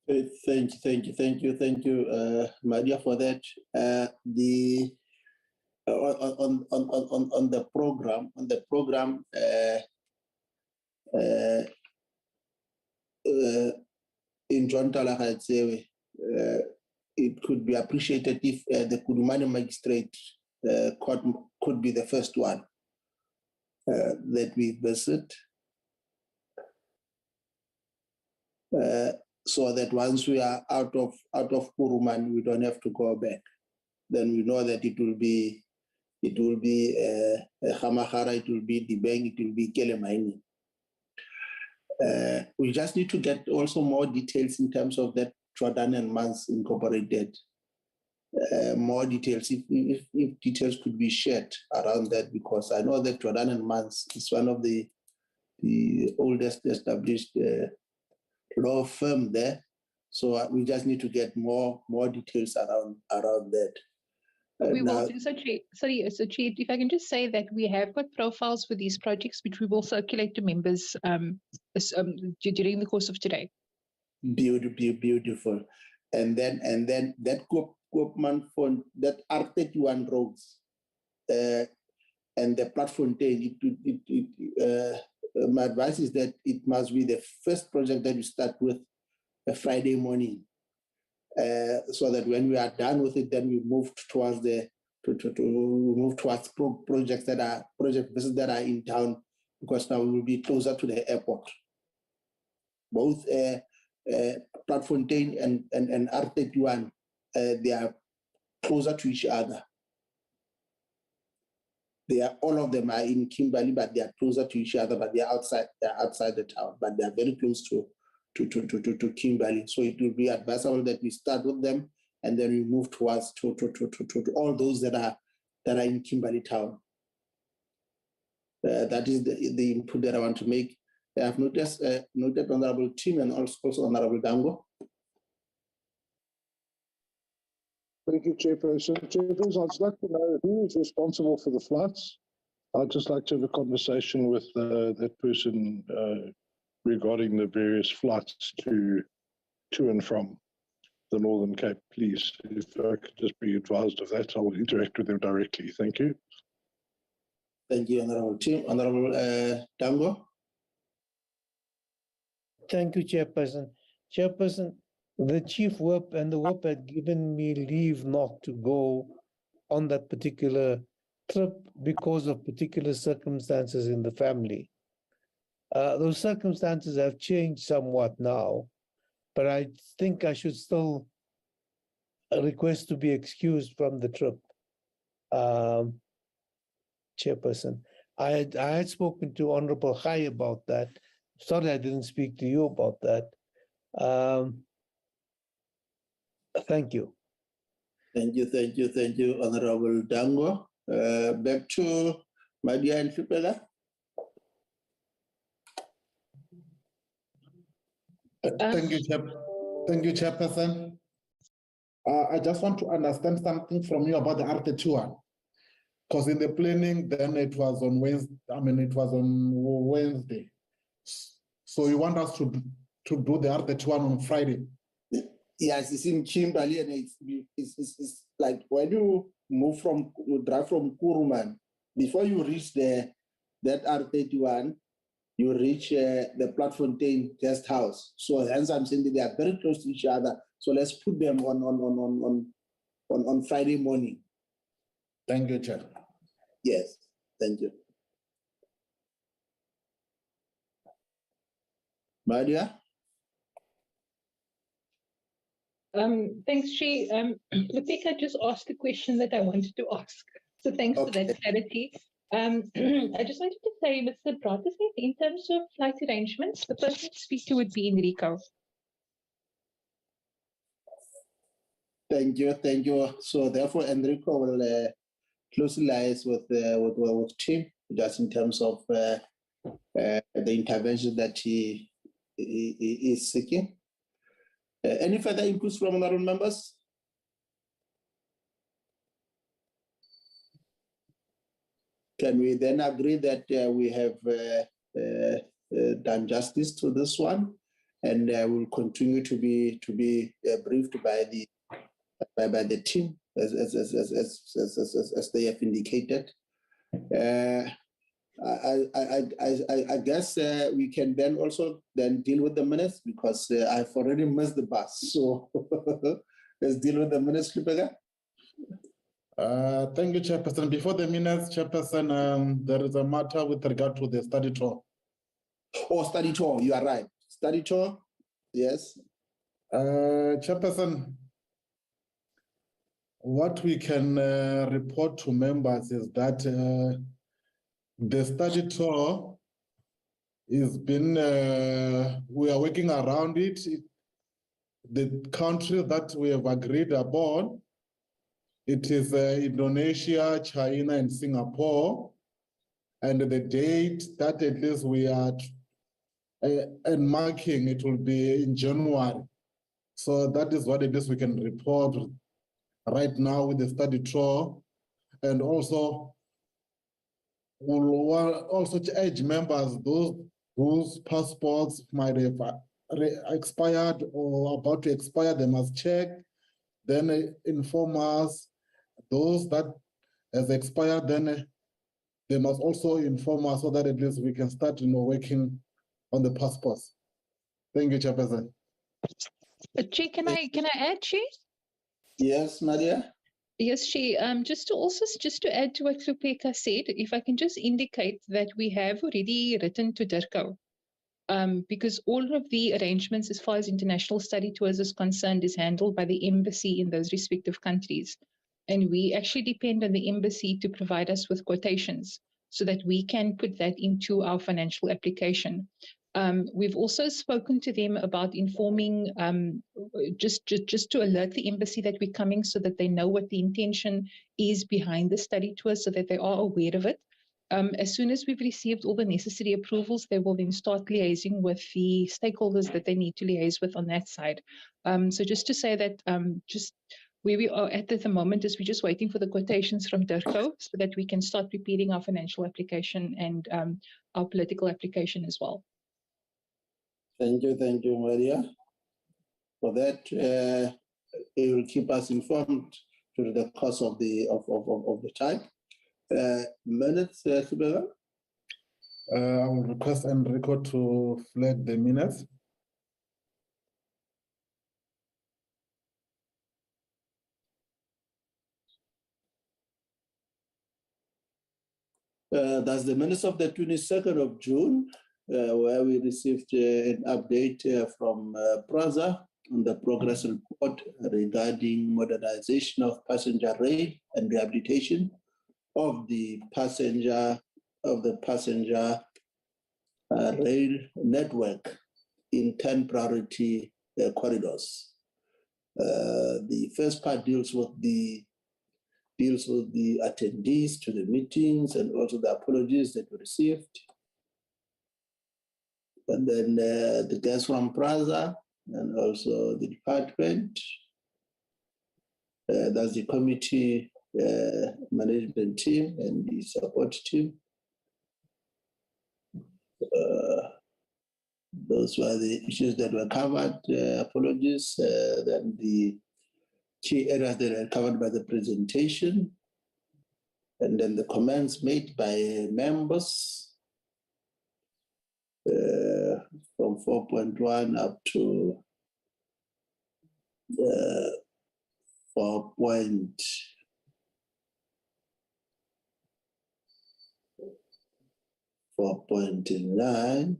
Thank you, Maria, for that. On the program, in John Talahadzewe, it could be appreciated if the Kudumani Magistrate Court could be the first one that we visit, so that once we are out of Kuruman, we don't have to go back. Then we know that it will be Gamagara, it will be Dibeng, it will be Kelemaini. We just need to get also more details in terms of that Jordan and Mans Incorporated. More details, if details could be shared around that, because I know that Jordan and Mans is one of the oldest established law firm there. So we just need to get more details around that. We will do so, Chief. Sorry, so Chief, if I can just say that we have got profiles for these projects, which we will circulate to members during the course of today. Beautiful. And then that Koopman Fund, that R31 roads, and the Platfontein, my advice is that it must be the first project that you start with a Friday morning, so that when we are done with it, then we move towards project visits that are in town, because now we will be closer to the airport. Both Platfontein and R31, they are closer to each other. all of them are in Kimberley, but they are closer to each other, but they are outside the town, but they are very close to Kimberley. So it will be advisable that we start with them and then we move towards to all those that are in Kimberley town. That is the input that I want to make. I have noted Honorable Tim and also Honorable Dango. Thank you, Chairperson. Chairperson, I'd just like to know who is responsible for the flights. I'd just like to have a conversation with that person regarding the various flights to and from the Northern Cape, please. If I could just be advised of that, I will interact with them directly. Thank you. Thank you, Honorable Tim. Honorable Dango. Thank you, Chairperson. Chairperson, the Chief Whip and the Whip had given me leave not to go on that particular trip because of particular circumstances in the family. Those circumstances have changed somewhat now, but I think I should still request to be excused from the trip. Chairperson, I had spoken to Honorable Khai about that. Sorry I didn't speak to you about that. Thank you. Thank you, Honorable Dango. Back to Madia and Flipela. Thank you, Chairperson. I just want to understand something from you about the R31. Because in the planning, then it was on Wednesday. It was on Wednesday. So you want us to do the R31 on Friday? Yes, it's in Kimberley, and it's like when you drive from Kuruman, before you reach that R31, you reach the Platfontein guest house. So hence I'm saying that they are very close to each other. So let's put them on Friday morning. Thank you, Chair. Yes, thank you. Maria? Thanks, Chi. Lupika just asked a question that I wanted to ask. So thanks for that clarity. I just wanted to say, Mr. Brotherson, in terms of flight arrangements, the person to speak to would be Enrico. Thank you. So therefore, Enrico will closely liaise with Tim, just in terms of the intervention that he is seeking. Any further inputs from honorable members? Can we then agree that we have done justice to this one, and will continue to be briefed by the team as they have indicated? I guess we can then also deal with the minutes, because I've already missed the bus. So let's deal with the minutes, Lupega. Thank you, Chairperson. Before the minutes, Chairperson, there is a matter with regard to the study tour. Oh, study tour, you are right. Study tour, yes. Chairperson, what we can report to members is that the study tour is been, we are working around it. The countries that we have agreed upon, it is Indonesia, China, and Singapore. And the date that at least we are and marking, it will be in January. So that is what it is we can report right now with the study tour. And also, we'll also urge members, those whose passports might have expired or about to expire, they must check, then inform us. Those that has expired, then they must also inform us so that at least we can start, working on the passports. Thank you, Chairperson. Chi, can I add, Chi? Yes, Maria. Yes, Chi. Just to add to what Lupeka said, if I can just indicate that we have already written to DIRCO, because all of the arrangements as far as international study tours is concerned is handled by the embassy in those respective countries. And we actually depend on the embassy to provide us with quotations so that we can put that into our financial application. We've also spoken to them about informing, just to alert the embassy that we're coming so that they know what the intention is behind the study tour so that they are aware of it. As soon as we've received all the necessary approvals, they will then start liaising with the stakeholders that they need to liaise with on that side. So just to say that just where we are at the moment is we're just waiting for the quotations from DIRCO so that we can start preparing our financial application and our political application as well. Thank you, Maria. For that, it will keep us informed through the course of the time. Minutes, Sibela? I will request Enrico to flag the minutes. That's the minutes of the 22nd of June, where we received an update from PRAZA on the progress report regarding modernization of passenger rail and rehabilitation of the passenger rail network in 10 priority corridors. The first part deals with the attendees to the meetings and also the apologies that were received. And then the guests from PRAZA and also the department. That's the committee management team and the support team. Those were the issues that were covered. Apologies. Then the key areas that are covered by the presentation, and then the comments made by members from 4.1 up to 4.9.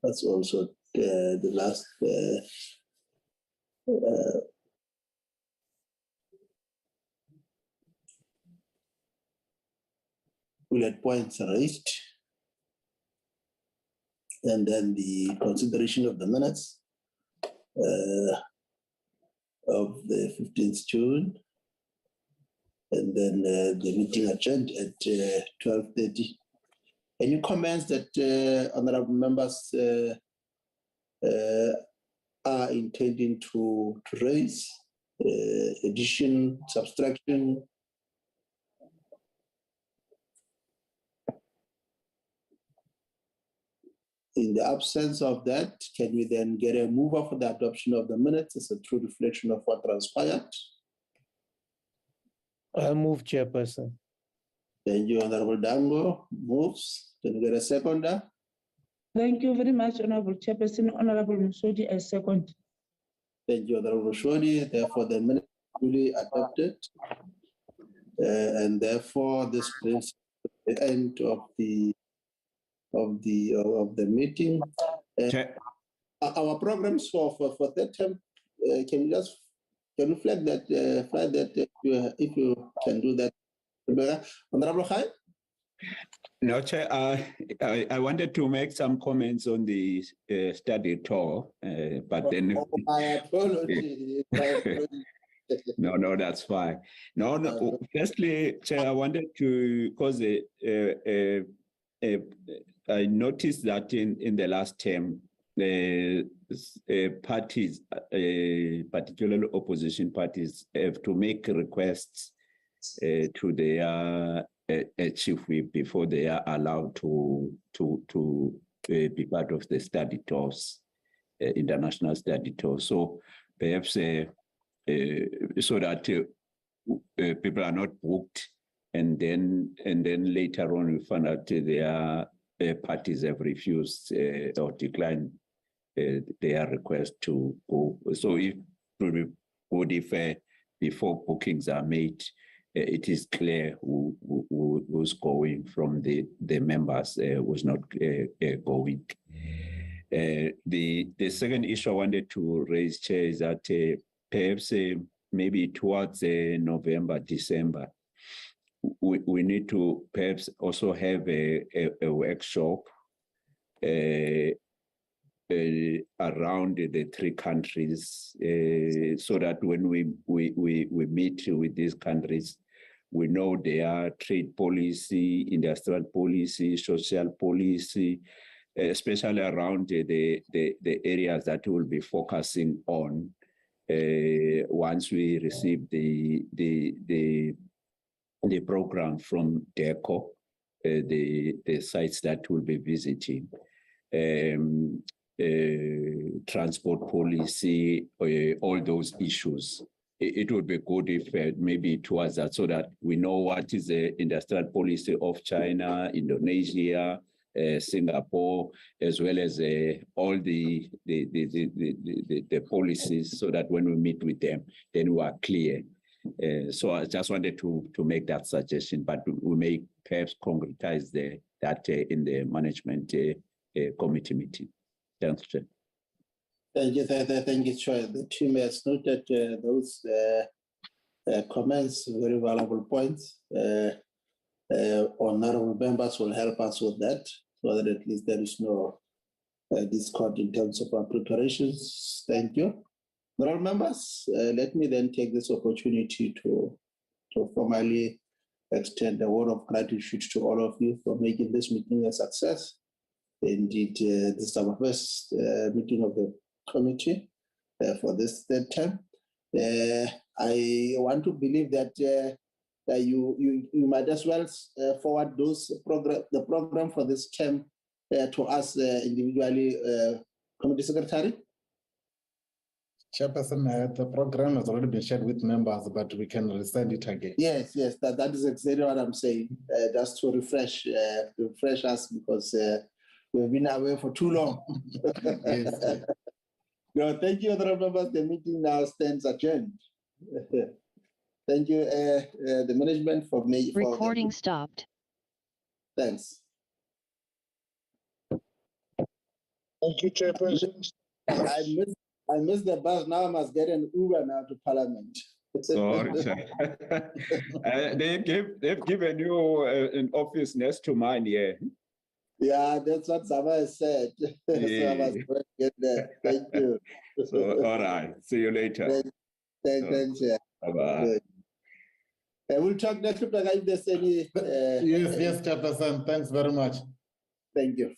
That's also the last bullet points raised, and then the consideration of the minutes of the 15th June, and then the meeting adjourned at 12:30. Any comments that honorable members are intending to raise? Addition, subtraction? In the absence of that, can we then get a mover for the adoption of the minutes as a true reflection of what transpired? I'll move, Chairperson. Thank you, Honorable Dango. Moves. Can we get a seconder? Thank you very much, Honorable Chairperson. Honorable Musodi, I second. Thank you, Honorable Musodi. Therefore, the minutes duly adopted. And therefore, this brings the end of the meeting. Our programs for that term, can you flag that if you can do that, Honorable Khai? No, Chair, I wanted to make some comments on the study tour, but then... my apology. No, that's fine. No, firstly, Chair, I wanted to, because I noticed that in the last term, parties, particularly opposition parties, have to make requests to their chief whip before they are allowed to be part of the study tours, international study tours. So perhaps so that people are not booked, and then later on we find out their parties have refused or declined their request to go. So if before bookings are made, it is clear who's going from the members who's not going. The second issue I wanted to raise, Chair, is that perhaps maybe towards November, December, we need to perhaps also have a workshop around the three countries, so that when we meet with these countries, we know their trade policy, industrial policy, social policy, especially around the areas that we'll be focusing on once we receive the program from DECO, the sites that we'll be visiting. Transport policy, all those issues. It would be good if maybe towards that, so that we know what is the industrial policy of China, Indonesia, Singapore, as well as all the policies, so that when we meet with them, then we are clear. So I just wanted to make that suggestion, but we may perhaps concretize that in the management committee meeting. Thanks, Chair. Thank you, Chair. The team has noted those comments, very valuable points. Honorable members will help us with that, so that at least there is no discord in terms of our preparations. Thank you. Honorable members, let me then take this opportunity to formally extend a word of gratitude to all of you for making this meeting a success. Indeed, this is our first meeting of the committee for this third term. I want to believe that you might as well forward the program for this term to us individually, Committee Secretary. Chairperson, the program has already been shared with members, but we can resend it again. Yes, that is exactly what I'm saying. Just to refresh us, because we've been away for too long. Yes. No, thank you, honorable members. The meeting now stands adjourned. Thank you, the management, for me. Recording stopped. Thanks. Thank you, Chairperson. I missed the bus. Now I must get an Uber now to Parliament. Sorry, they've given you an office next to mine here. Yeah, that's what Zama has said. So I must get there. Thank you. So, all right. See you later. Thanks. Bye-bye. We'll talk next week if there's any. Yes, Chairperson. Thanks very much. Thank you.